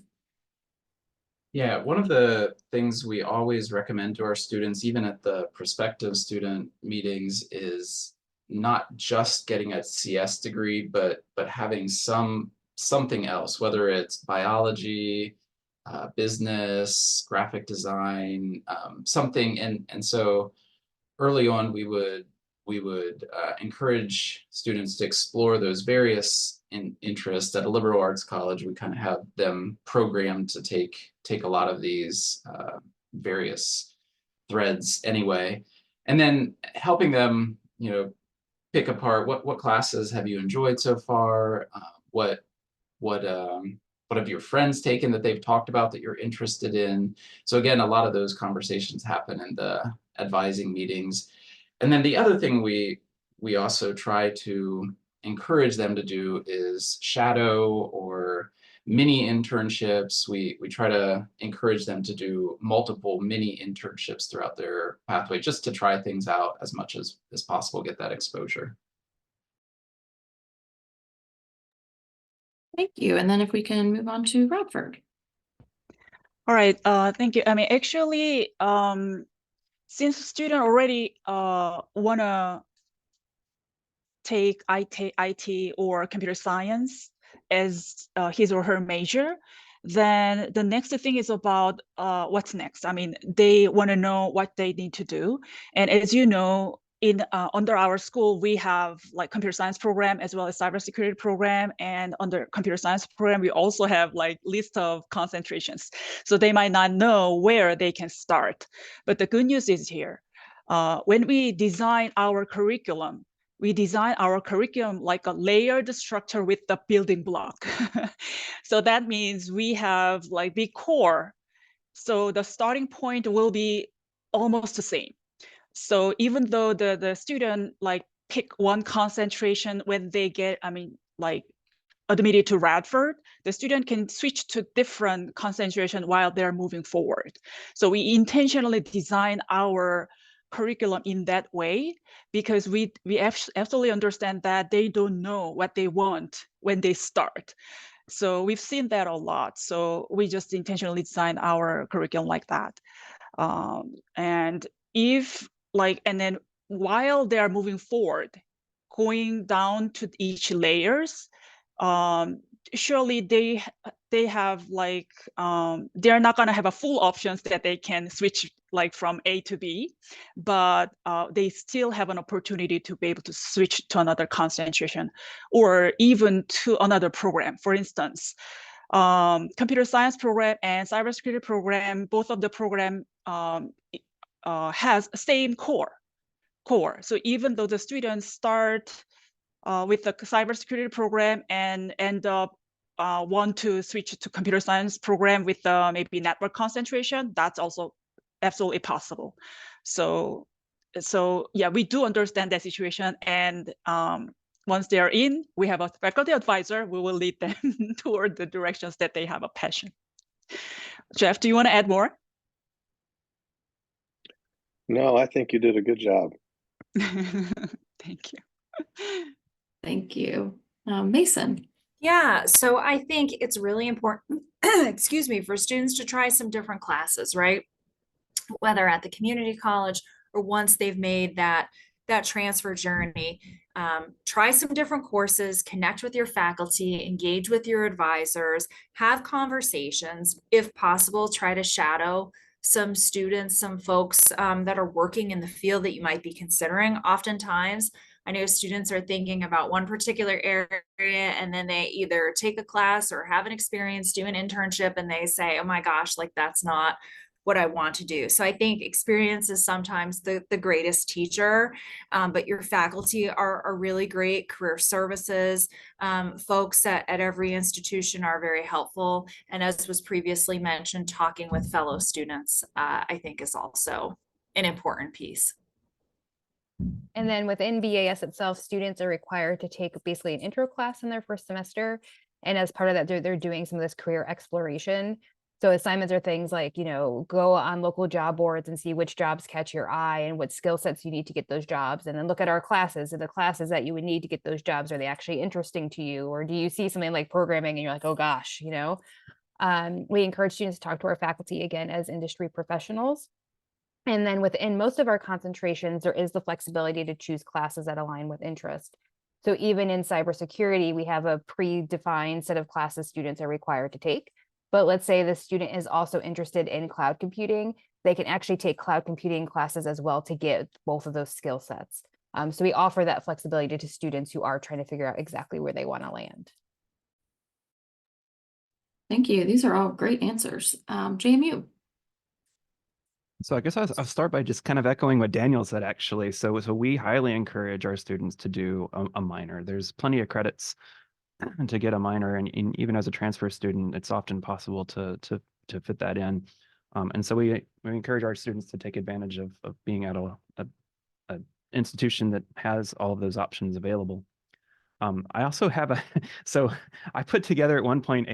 Yeah, one of the things we always recommend to our students, even at the prospective student meetings, is not just getting a CS degree, but having some something else, whether it's biology, business, graphic design, something. And so early on, we would encourage students to explore those various interests. At a liberal arts college, we kind of have them programmed to take a lot of these various threads anyway, and then helping them, pick apart what classes have you enjoyed so far, what have your friends taken that they've talked about that you're interested in. So again, a lot of those conversations happen in the advising meetings. And then the other thing we also try to encourage them to do is shadow or mini internships. We try to encourage them to do multiple mini internships throughout their pathway, just to try things out as much as possible, get that exposure. Thank you. And then if we can move on to Radford. All right, thank you. I mean, actually, since the student already wanna take IT or computer science as his or her major, then the next thing is about what's next. I mean, they want to know what they need to do. And as you know, in under our school, we have like computer science program as well as cybersecurity program. And under computer science program, we also have like list of concentrations. So they might not know where they can start. But the good news is here, when we design our curriculum, we design our curriculum like a layered structure with the building block. So that means we have like big core. So the starting point will be almost the same. So even though the student like pick one concentration when they get, like admitted to Radford, the student can switch to different concentration while they're moving forward. So we intentionally design our curriculum in that way because we absolutely understand that they don't know what they want when they start. So we've seen that a lot. So we just intentionally design our curriculum like that. And then while they are moving forward, going down to each layers, surely they have like they're not going to have a full options that they can switch like from A to B, but they still have an opportunity to be able to switch to another concentration or even to another program. For instance, computer science program and cybersecurity program, both of the program has same core. So even though the students start with the cybersecurity program and end up want to switch to computer science program with maybe network concentration, that's also absolutely possible. So yeah, we do understand that situation. And once they are in, we have a faculty advisor. We will lead them toward the directions that they have a passion. Jeff, do you want to add more? No, I think you did a good job. Thank you. Thank you. Mason. Yeah, so I think it's really important, excuse me, for students to try some different classes, right? Whether at the community college or once they've made that transfer journey, try some different courses, connect with your faculty, engage with your advisors, have conversations. If possible, try to shadow some students, some folks that are working in the field that you might be considering. Oftentimes, I know students are thinking about one particular area and then they either take a class or have an experience, do an internship, and they say, oh my gosh, like that's not what I want to do. So I think experience is sometimes the greatest teacher, but your faculty are really great. Career services folks at every institution are very helpful. And as was previously mentioned, talking with fellow students, I think is also an important piece. And then within BAS itself, students are required to take basically an intro class in their first semester. And as part of that, they're doing some of this career exploration. So assignments are things like, go on local job boards and see which jobs catch your eye and what skill sets you need to get those jobs. And then look at our classes. Are the classes that you would need to get those jobs, are they actually interesting to you? Or do you see something like programming and you're like, oh gosh, we encourage students to talk to our faculty again as industry professionals. And then within most of our concentrations, there is the flexibility to choose classes that align with interest. So even in cybersecurity, we have a predefined set of classes students are required to take. But let's say the student is also interested in cloud computing, they can actually take cloud computing classes as well to get both of those skill sets. So we offer that flexibility to students who are trying to figure out exactly where they want to land. Thank you. These are all great answers. JMU. So I guess I'll start by just kind of echoing what Daniel said, actually. So we highly encourage our students to do a minor. There's plenty of credits to get a minor, and even as a transfer student, it's often possible to fit that in. And so we encourage our students to take advantage of being at a institution that has all of those options available. I also have so I put together at one point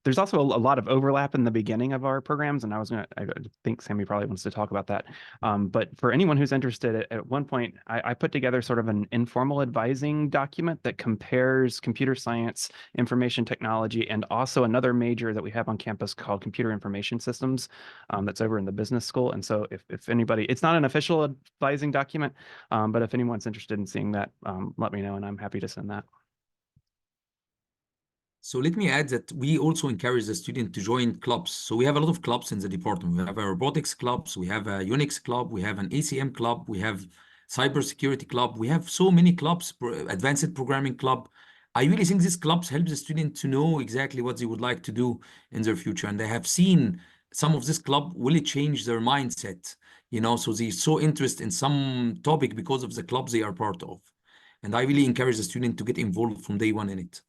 there's also a lot of overlap in the beginning of our programs, and I think Sammy probably wants to talk about that. But for anyone who's interested, at one point, I put together sort of an informal advising document that compares computer science, information technology, and also another major that we have on campus called computer information systems that's over in the business school. And so if anybody, it's not an official advising document, but if anyone's interested in seeing that, let me know, and I'm happy to send that. So let me add that we also encourage the student to join clubs. So we have a lot of clubs in the department. We have a robotics clubs, we have a Unix club, we have an ACM club, we have cybersecurity club. We have so many clubs, advanced programming club. I really think these clubs help the student to know exactly what they would like to do in their future. And I have seen some of this club really change their mindset, so they're so interested in some topic because of the club they are part of. And I really encourage the student to get involved from day one in it.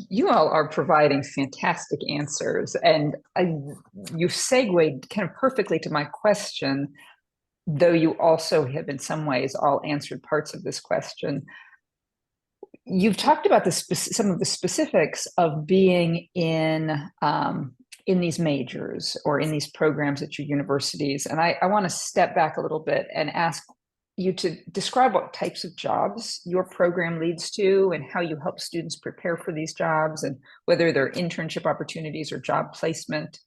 You all are providing fantastic answers, and you've segued kind of perfectly to my question, though you also have in some ways all answered parts of this question. You've talked about some of the specifics of being in these majors or in these programs at your universities, and I want to step back a little bit and ask you to describe what types of jobs your program leads to and how you help students prepare for these jobs, and whether they're internship opportunities or job placement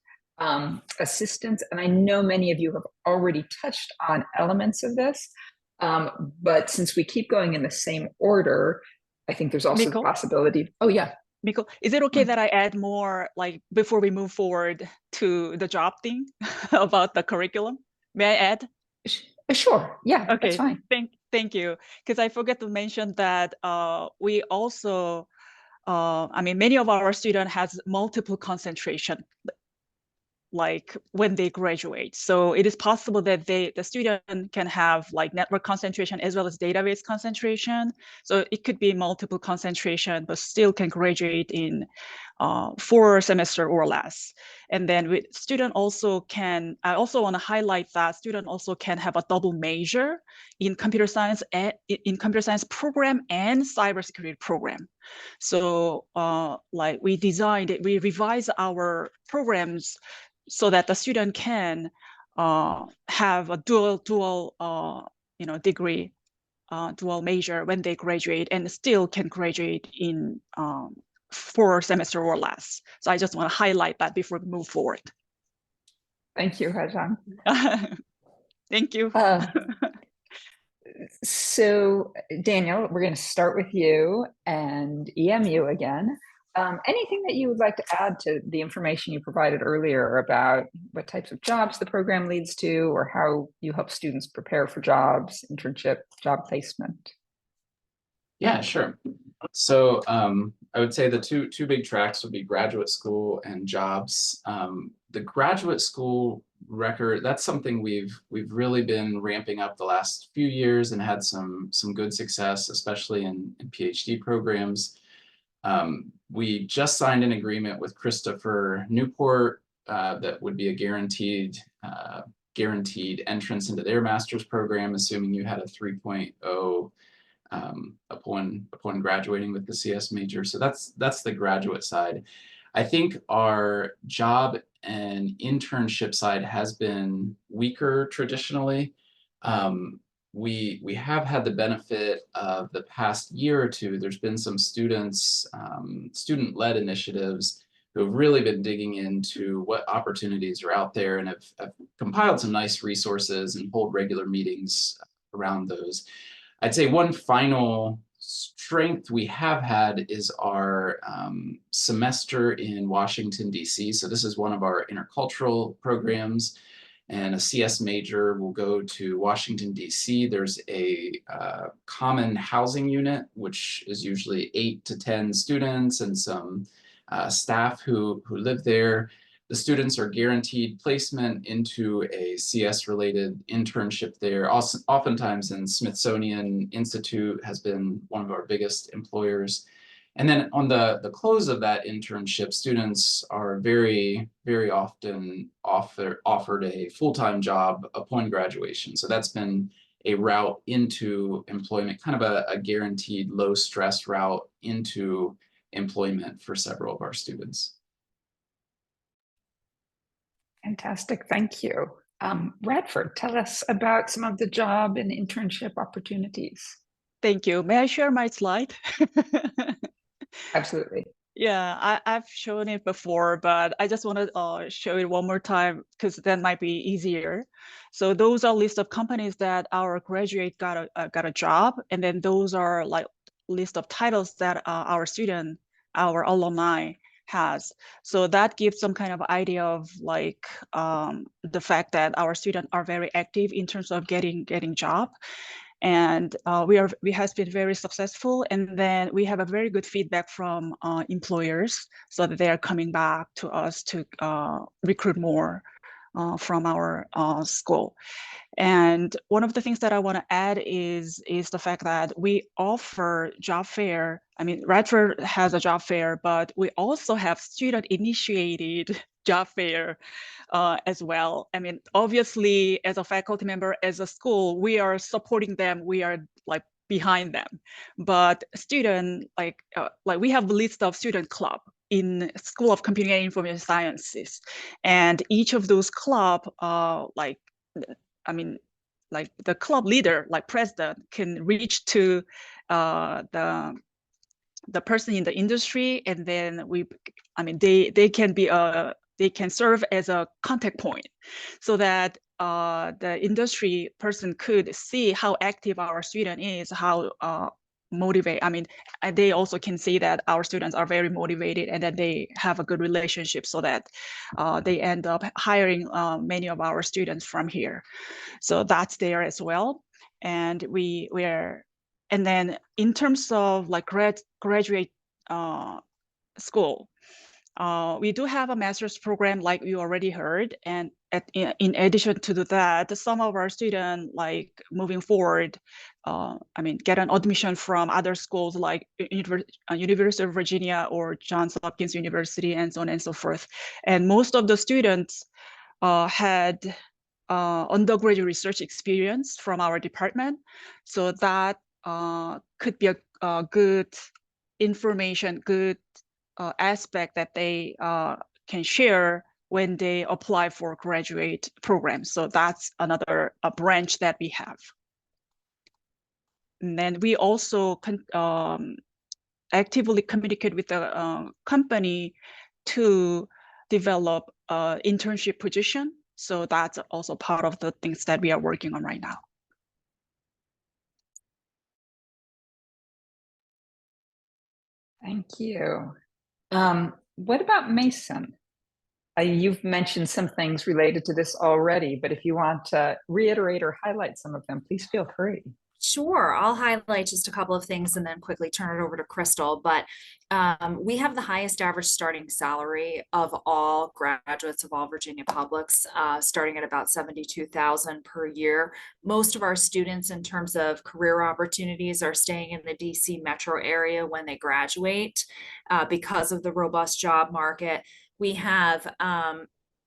assistance. And I know many of you have already touched on elements of this, but since we keep going in the same order, I think there's also the possibility. Oh, yeah. Miko, is it okay that I add more, like, before we move forward to the job thing about the curriculum? May I add? Sure. Yeah, okay, that's fine. Thank you. Because I forgot to mention that we also, many of our students has multiple concentration, like when they graduate. So it is possible that the student can have like network concentration as well as database concentration. So it could be multiple concentration, but still can graduate in 4 semesters or less. And then with student also can, I also want to highlight that student also can have a double major in computer science program and cybersecurity program. So like we revise our programs so that the student can have a dual degree, dual major when they graduate, and still can graduate in 4 semesters or less. So I just want to highlight that before we move forward. Thank you, Rajan. Thank you. So Daniel, we're going to start with you and EMU again. Anything that you would like to add to the information you provided earlier about what types of jobs the program leads to, or how you help students prepare for jobs, internship, job placement? Yeah, sure. So I would say the two big tracks would be graduate school and jobs. The graduate school record, that's something we've really been ramping up the last few years and had some good success, especially in PhD programs. We just signed an agreement with Christopher Newport that would be a guaranteed entrance into their master's program, assuming you had a 3.0 upon graduating with the CS major. So that's the graduate side. I think our job and internship side has been weaker traditionally. We have had the benefit of the past year or two. There's been some student-led initiatives who have really been digging into what opportunities are out there and have compiled some nice resources and hold regular meetings around those. I'd say one final strength we have had is our semester in Washington, D.C. So this is one of our intercultural programs, and a CS major will go to Washington, D.C. There's a common housing unit, which is usually 8 to 10 students and some staff who live there. The students are guaranteed placement into a CS-related internship there. Also, oftentimes in Smithsonian Institute has been one of our biggest employers. And then on the close of that internship, students are very, very often offered a full-time job upon graduation. So that's been a route into employment, kind of a guaranteed low-stress route into employment for several of our students. Fantastic, thank you. Radford, tell us about some of the job and internship opportunities. Thank you. May I share my slide? Absolutely. Yeah, I've shown it before, but I just want to show it one more time because that might be easier. So those are list of companies that our graduate got a job, and then those are like list of titles that our student, our alumni has. So that gives some kind of idea of like the fact that our students are very active in terms of getting job. And we has been very successful, and then we have a very good feedback from employers, so that they are coming back to us to recruit more from our school. And one of the things that I want to add is the fact that we offer job fair. I mean, Radford has a job fair, but we also have student-initiated job fair as well. I mean, obviously, as a faculty member, as a school, we are supporting them. We are like behind them. But student, like we have a list of student club in School of Computing and Information Sciences, and each of those club, like the club leader, like president, can reach to the person in the industry, and then they can serve as a contact point, so that the industry person could see how active our student is, how motivate. I mean, they also can see that our students are very motivated and that they have a good relationship, so that they end up hiring many of our students from here. So that's there as well. And and then in terms of like graduate school, we do have a master's program, like you already heard. And in addition to that, some of our students, like moving forward, get an admission from other schools like University of Virginia or Johns Hopkins University, and so on and so forth. And most of the students had undergraduate research experience from our department. So that could be a good information, good aspect that they can share when they apply for graduate programs. So that's another branch that we have. And then we also actively communicate with the company to develop internship position. So that's also part of the things that we are working on right now. Thank you. What about Mason? You've mentioned some things related to this already, but if you want to reiterate or highlight some of them, please feel free. Sure, I'll highlight just a couple of things and then quickly turn it over to Crystal. But we have the highest average starting salary of all graduates of all Virginia publics, starting at about $72,000 per year. Most of our students, in terms of career opportunities, are staying in the DC metro area when they graduate because of the robust job market. We have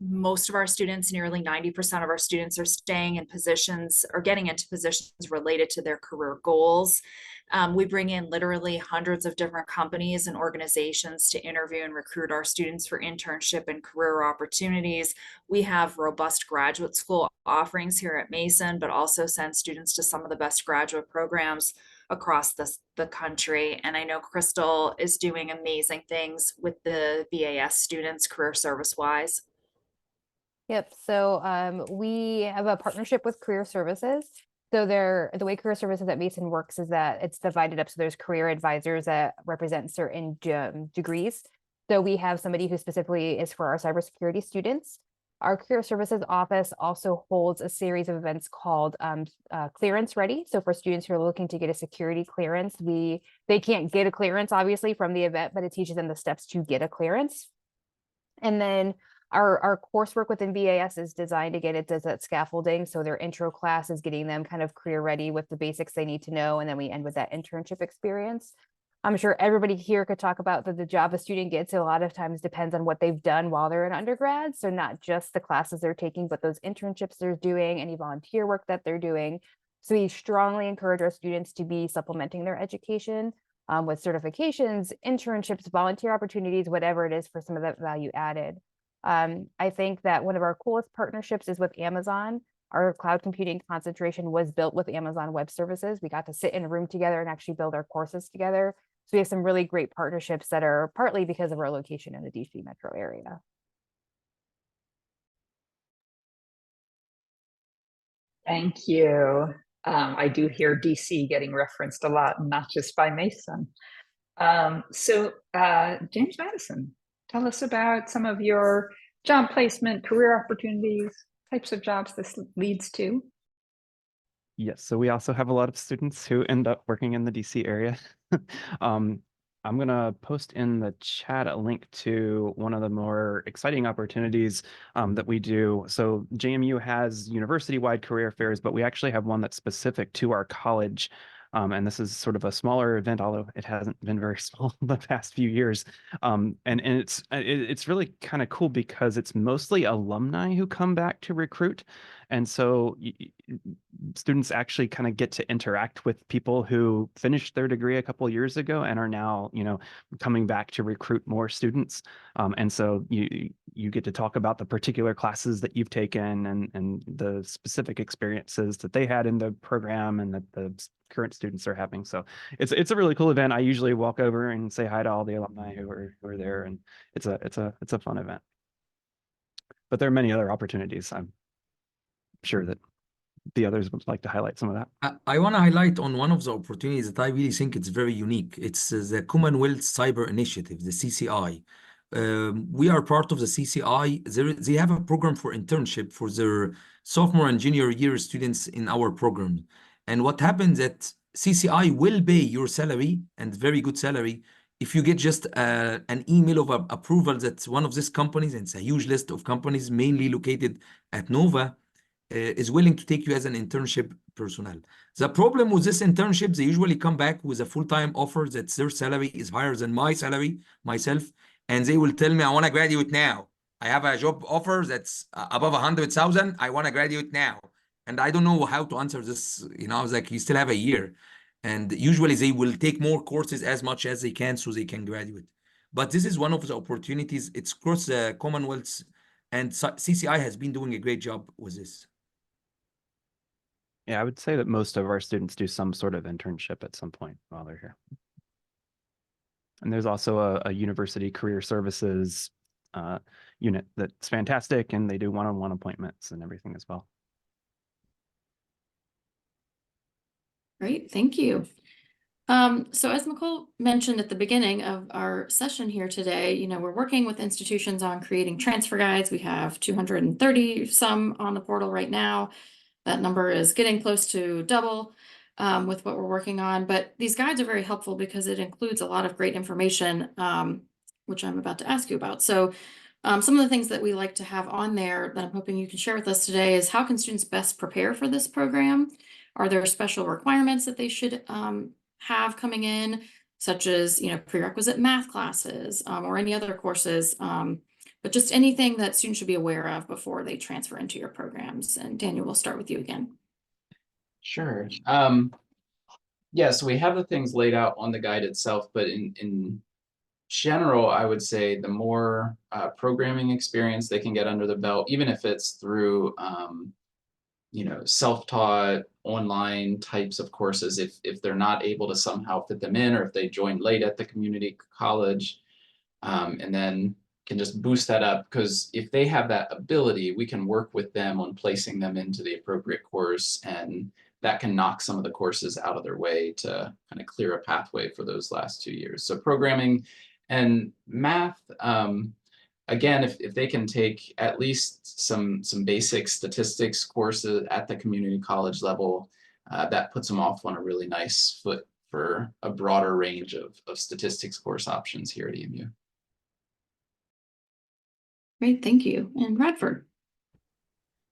most of our students, nearly 90% of our students, are staying in positions or getting into positions related to their career goals. We bring in literally hundreds of different companies and organizations to interview and recruit our students for internship and career opportunities. We have robust graduate school offerings here at Mason, but also send students to some of the best graduate programs across the country. And I know Crystal is doing amazing things with the VAS students career service wise. Yep. So we have a partnership with Career Services. So the way Career Services at Mason works is that it's divided up. So there's career advisors that represent certain degrees. So we have somebody who specifically is for our cybersecurity students. Our Career Services office also holds a series of events called Clearance Ready. So for students who are looking to get a security clearance, they can't get a clearance obviously from the event, but it teaches them the steps to get a clearance. And then our coursework within VAS is designed to does that scaffolding. So their intro class is getting them kind of career ready with the basics they need to know. And then we end with that internship experience. I'm sure everybody here could talk about that the job a student gets a lot of times depends on what they've done while they're in undergrad. So not just the classes they're taking, but those internships they're doing, any volunteer work that they're doing. So we strongly encourage our students to be supplementing their education with certifications, internships, volunteer opportunities, whatever it is for some of that value added. I think that one of our coolest partnerships is with Amazon. Our cloud computing concentration was built with Amazon Web Services. We got to sit in a room together and actually build our courses together. So we have some really great partnerships that are partly because of our location in the DC metro area. Thank you. I do hear DC getting referenced a lot, not just by Mason. James Madison, tell us about some of your job placement, career opportunities, types of jobs this leads to. Yes, so we also have a lot of students who end up working in the DC area. I'm going to post in the chat a link to one of the more exciting opportunities that we do. So JMU has university-wide career fairs, but we actually have one that's specific to our college. And this is sort of a smaller event, although it hasn't been very small the past few years. And it's really kind of cool because it's mostly alumni who come back to recruit. And so students actually kind of get to interact with people who finished their degree a couple of years ago and are now, coming back to recruit more students. And so you get to talk about the particular classes that you've taken and the specific experiences that they had in the program and that the current students are having. So it's a really cool event. I usually walk over and say hi to all the alumni who are there, and it's a fun event. But there are many other opportunities. I'm sure that the others would like to highlight some of that. I want to highlight on one of the opportunities that I really think it's very unique. It's the Commonwealth Cyber Initiative, the CCI. We are part of the CCI. They have a program for internship for their sophomore and junior year students in our program. And what happens that CCI will pay your salary, and very good salary, if you get just an email of approval that one of these companies, and it's a huge list of companies mainly located at Nova, is willing to take you as an internship personnel. The problem with this internship, they usually come back with a full-time offer that their salary is higher than my salary, myself, and they will tell me, I want to graduate now. I have a job offer that's above 100,000. I want to graduate now. And I don't know how to answer this. I was like, you still have a year. And usually they will take more courses as much as they can so they can graduate. But this is one of the opportunities. It's across the Commonwealth, and CCI has been doing a great job with this. Yeah, I would say that most of our students do some sort of internship at some point while they're here. And there's also a university career services unit that's fantastic, and they do one-on-one appointments and everything as well. Great, thank you. So as Nicole mentioned at the beginning of our session here today, we're working with institutions on creating transfer guides. We have 230 some on the portal right now. That number is getting close to double with what we're working on. But these guides are very helpful because it includes a lot of great information, which I'm about to ask you about. So some of the things that we like to have on there that I'm hoping you can share with us today is how can students best prepare for this program? Are there special requirements that they should have coming in, such as prerequisite math classes or any other courses? But just anything that students should be aware of before they transfer into your programs. And Daniel, we'll start with you again. Sure. Yeah, so we have the things laid out on the guide itself, but in general, I would say the more programming experience they can get under the belt, even if it's through self-taught online types of courses if they're not able to somehow fit them in, or if they joined late at the community college, and then can just boost that up, because if they have that ability, we can work with them on placing them into the appropriate course, and that can knock some of the courses out of their way to kind of clear a pathway for those last 2 years. So programming and math, again, if they can take at least some basic statistics courses at the community college level, that puts them off on a really nice foot for a broader range of statistics course options here at EMU. Great, thank you. And Radford.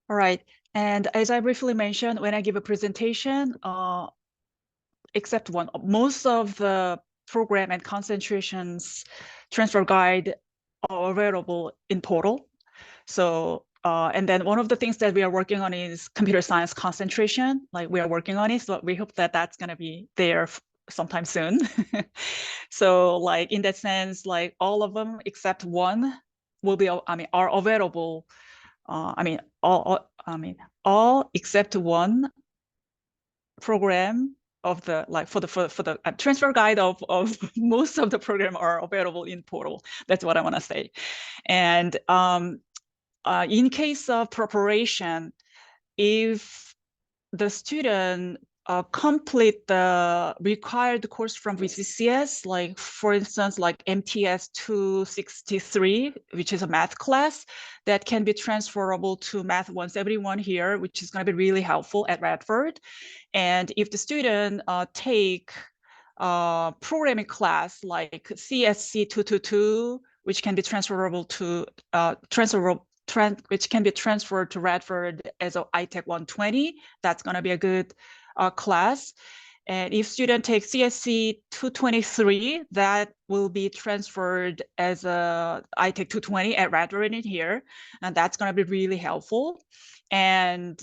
All right. And as I briefly mentioned, when I give a presentation, except one, most of the program and concentrations transfer guide are available in portal. So, and then one of the things that we are working on is computer science concentration. Like, we are working on it, so we hope that that's going to be there sometime soon. So, like, in that sense, like, all of them except one will be, are available. All except one program of the, like, for the transfer guide of most of the program are available in portal. That's what I want to say. And in case of preparation, if the student complete the required course from VCCS, like, for instance, like MTS 263, which is a math class, that can be transferable to Math 171 here, which is going to be really helpful at Radford. And if the student take programming class like CSC 222, which can be transferable to which can be transferred to Radford as a ITech 120, that's going to be a good class. And if student takes CSC 223, that will be transferred as a ITech 220 at Radford in here, and that's going to be really helpful. And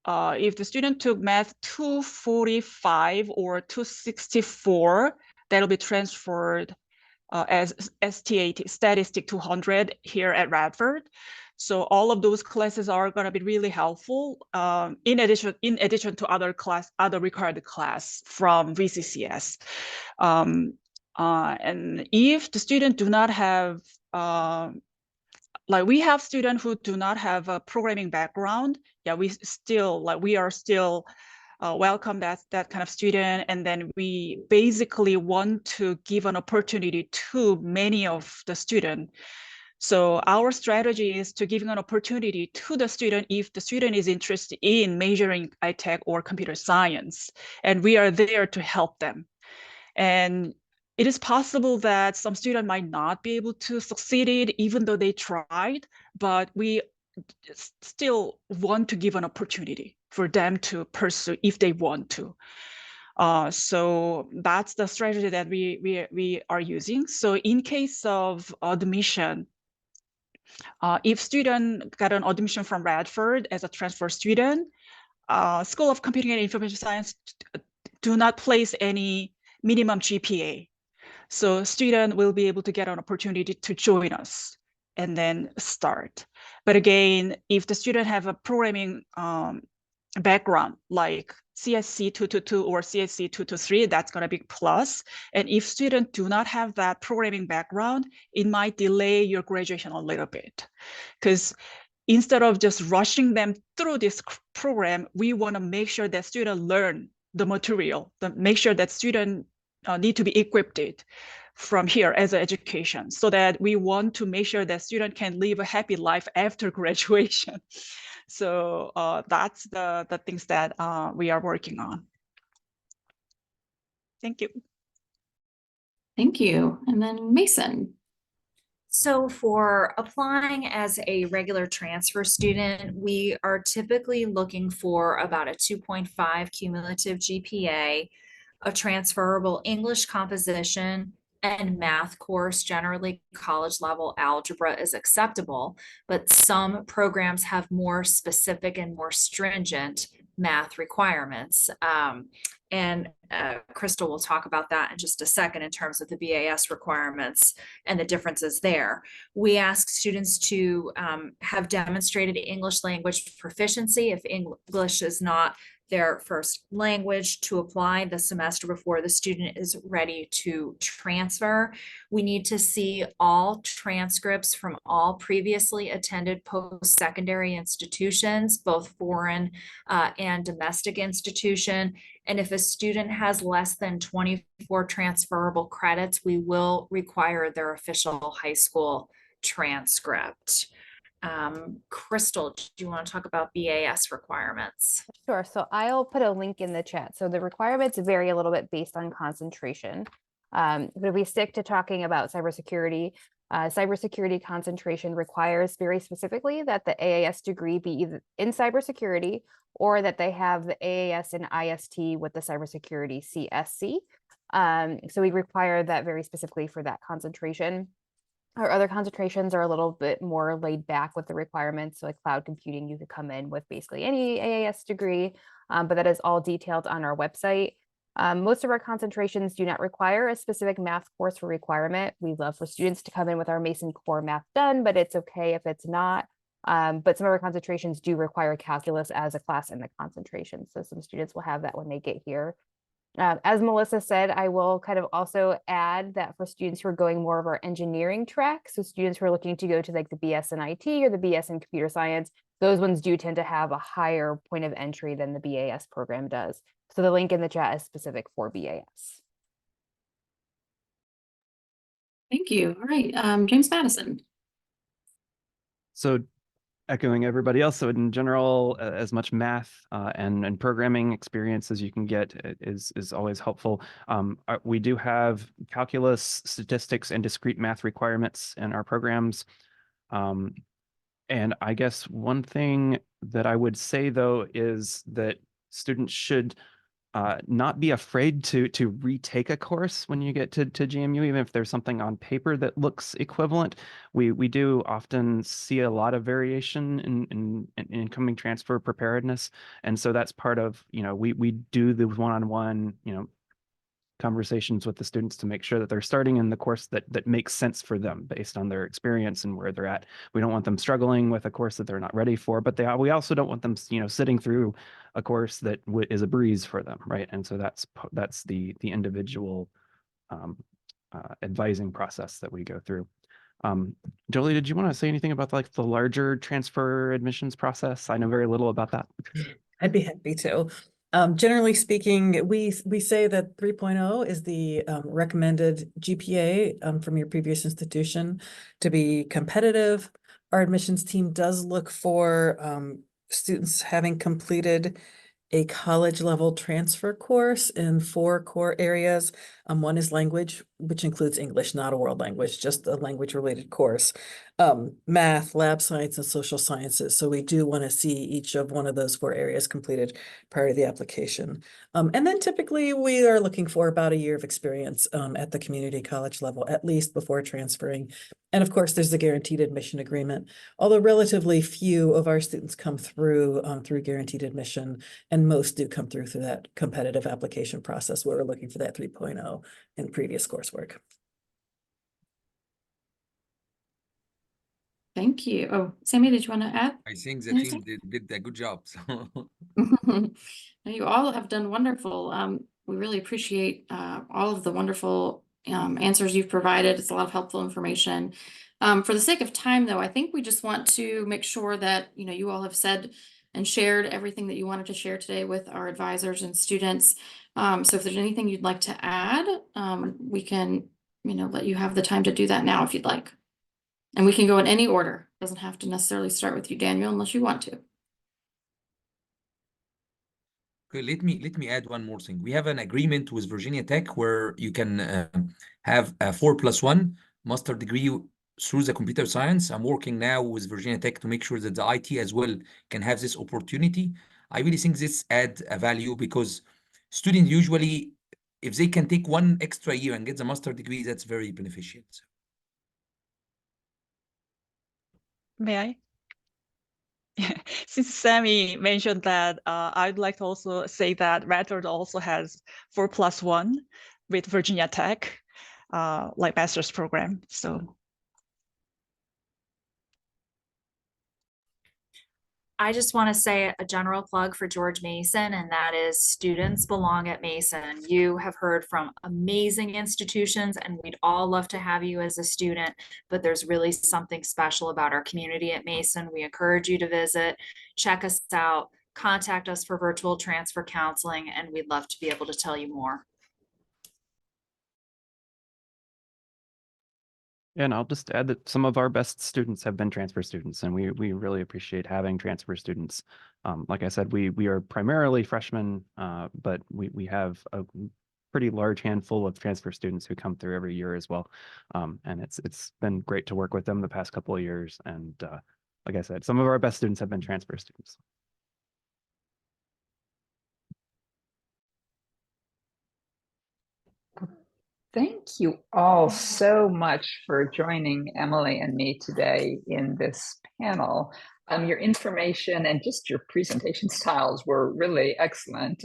if the student took Math 245 or 264, that'll be transferred as ST80, Statistic 200 here at Radford. So all of those classes are going to be really helpful, in addition to other required class from VCCS. And if the student do not have, like, we have students who do not have a programming background, yeah, we are still welcome that kind of student. And then we basically want to give an opportunity to many of the students. So our strategy is to give an opportunity to the student if the student is interested in majoring ITech or computer science, and we are there to help them. And it is possible that some student might not be able to succeed even though they tried, but we still want to give an opportunity for them to pursue if they want to. So that's the strategy that we are using. So in case of admission, if student got an admission from Radford as a transfer student, School of Computing and Information Science do not place any minimum GPA. So student will be able to get an opportunity to join us and then start. But again, if the student have a programming background like CSC 222 or CSC 223, that's going to be plus. And if students do not have that programming background, it might delay your graduation a little bit. Because instead of just rushing them through this program, we want to make sure that students learn the material, make sure that students need to be equipped from here as an education, so that we want to make sure that students can live a happy life after graduation. So that's the things that we are working on. Thank you. Thank you. And then Mason. So for applying as a regular transfer student, we are typically looking for about a 2.5 cumulative GPA, a transferable English composition and math course. Generally, college level algebra is acceptable, but some programs have more specific and more stringent math requirements. And Crystal will talk about that in just a second in terms of the BAS requirements and the differences there. We ask students to have demonstrated English language proficiency if English is not their first language, to apply the semester before the student is ready to transfer. We need to see all transcripts from all previously attended post-secondary institutions, both foreign and domestic institution. And if a student has less than 24 transferable credits, we will require their official high school transcript. Crystal, do you want to talk about BAS requirements? Sure. So I'll put a link in the chat. So the requirements vary a little bit based on concentration. But if we stick to talking about cybersecurity, cybersecurity concentration requires very specifically that the AAS degree be either in cybersecurity or that they have the AAS and IST with the cybersecurity CSC. So we require that very specifically for that concentration. Our other concentrations are a little bit more laid back with the requirements. So like cloud computing, you could come in with basically any AAS degree, but that is all detailed on our website. Most of our concentrations do not require a specific math course for requirement. We love for students to come in with our Mason core math done, but it's okay if it's not. But some of our concentrations do require calculus as a class in the concentration. So some students will have that when they get here. As Melissa said, I will kind of also add that for students who are going more of our engineering track, so students who are looking to go to like the BS in IT or the BS in computer science, those ones do tend to have a higher point of entry than the BAS program does. So the link in the chat is specific for BAS. Thank you. All right, James Madison. So echoing everybody else, so in general, as much math and programming experience as you can get is always helpful. We do have calculus, statistics, and discrete math requirements in our programs. And I guess one thing that I would say, though, is that students should not be afraid to retake a course when you get to GMU, even if there's something on paper that looks equivalent. We do often see a lot of variation in incoming transfer preparedness, and so that's part of, we do the one-on-one conversations with the students to make sure that they're starting in the course that makes sense for them based on their experience and where they're at. We don't want them struggling with a course that they're not ready for, but we also don't want them, sitting through a course that is a breeze for them, right? And so that's the individual advising process that we go through. Jolie, did you want to say anything about like the larger transfer admissions process? I know very little about that. I'd be happy to. Generally speaking, we say that 3.0 is the recommended GPA from your previous institution to be competitive. Our admissions team does look for students having completed a college level transfer course in 4 core areas. One is language, which includes English, not a world language, just a language related course. Math, lab science, and social sciences. So we do want to see each of one of those 4 areas completed prior to the application. And then typically we are looking for about a year of experience at the community college level, at least before transferring. And of course, there's the guaranteed admission agreement, although relatively few of our students come through guaranteed admission, and most do come through that competitive application process where we're looking for that 3.0 in previous coursework. Thank you. Oh, Sammy, did you want to add? I think the anything? team did a good job. So You all have done wonderful. We really appreciate all of the wonderful answers you've provided. It's a lot of helpful information. For the sake of time, though, I think we just want to make sure that you all have said and shared everything that you wanted to share today with our advisors and students. So if there's anything you'd like to add, we can let you have the time to do that now if you'd like. And we can go in any order. Doesn't have to necessarily start with you, Daniel, unless you want to. okay, let me add one more thing. We have an agreement with Virginia Tech where you can have a 4+1 master degree through the computer science. I'm working now with Virginia Tech to make sure that the IT as well can have this opportunity. I really think this adds a value because students usually, if they can take 1 extra year and get the master degree, that's very beneficial. May I? Since Sammy mentioned that, I'd like to also say that Radford also has 4+1 with Virginia Tech, like master's program. So I just want to say a general plug for George Mason, and that is students belong at Mason. You have heard from amazing institutions, and we'd all love to have you as a student, but there's really something special about our community at Mason. We encourage you to visit, check us out, contact us for virtual transfer counseling, and we'd love to be able to tell you more. And I'll just add that some of our best students have been transfer students, and we really appreciate having transfer students. Like I said, we are primarily freshmen, but we have a pretty large handful of transfer students who come through every year as well. And it's been great to work with them the past couple of years. And like I said, some of our best students have been transfer students. Thank you all so much for joining Emily and me today in this panel. Your information and just your presentation styles were really excellent.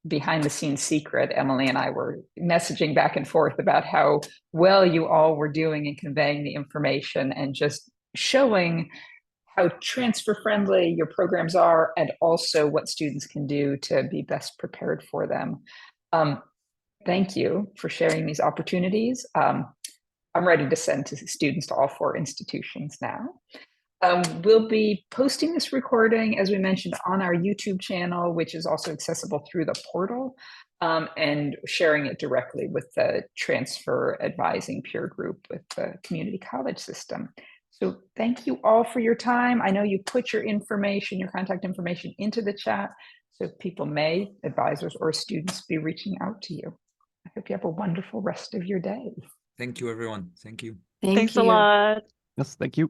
Behind the scenes secret, Emily and I were messaging back and forth about how well you all were doing in conveying the information and just showing how transfer friendly your programs are and also what students can do to be best prepared for them. Thank you for sharing these opportunities. I'm ready to send to students to all 4 institutions now. We'll be posting this recording, as we mentioned, on our YouTube channel, which is also accessible through the portal, and sharing it directly with the transfer advising peer group with the community college system. So thank you all for your time. I know you put your information, your contact information into the chat, so people may, advisors or students, be reaching out to you. I hope you have a wonderful rest of your day. Thank you, everyone. Thank you. thanks a lot. Yes, thank you.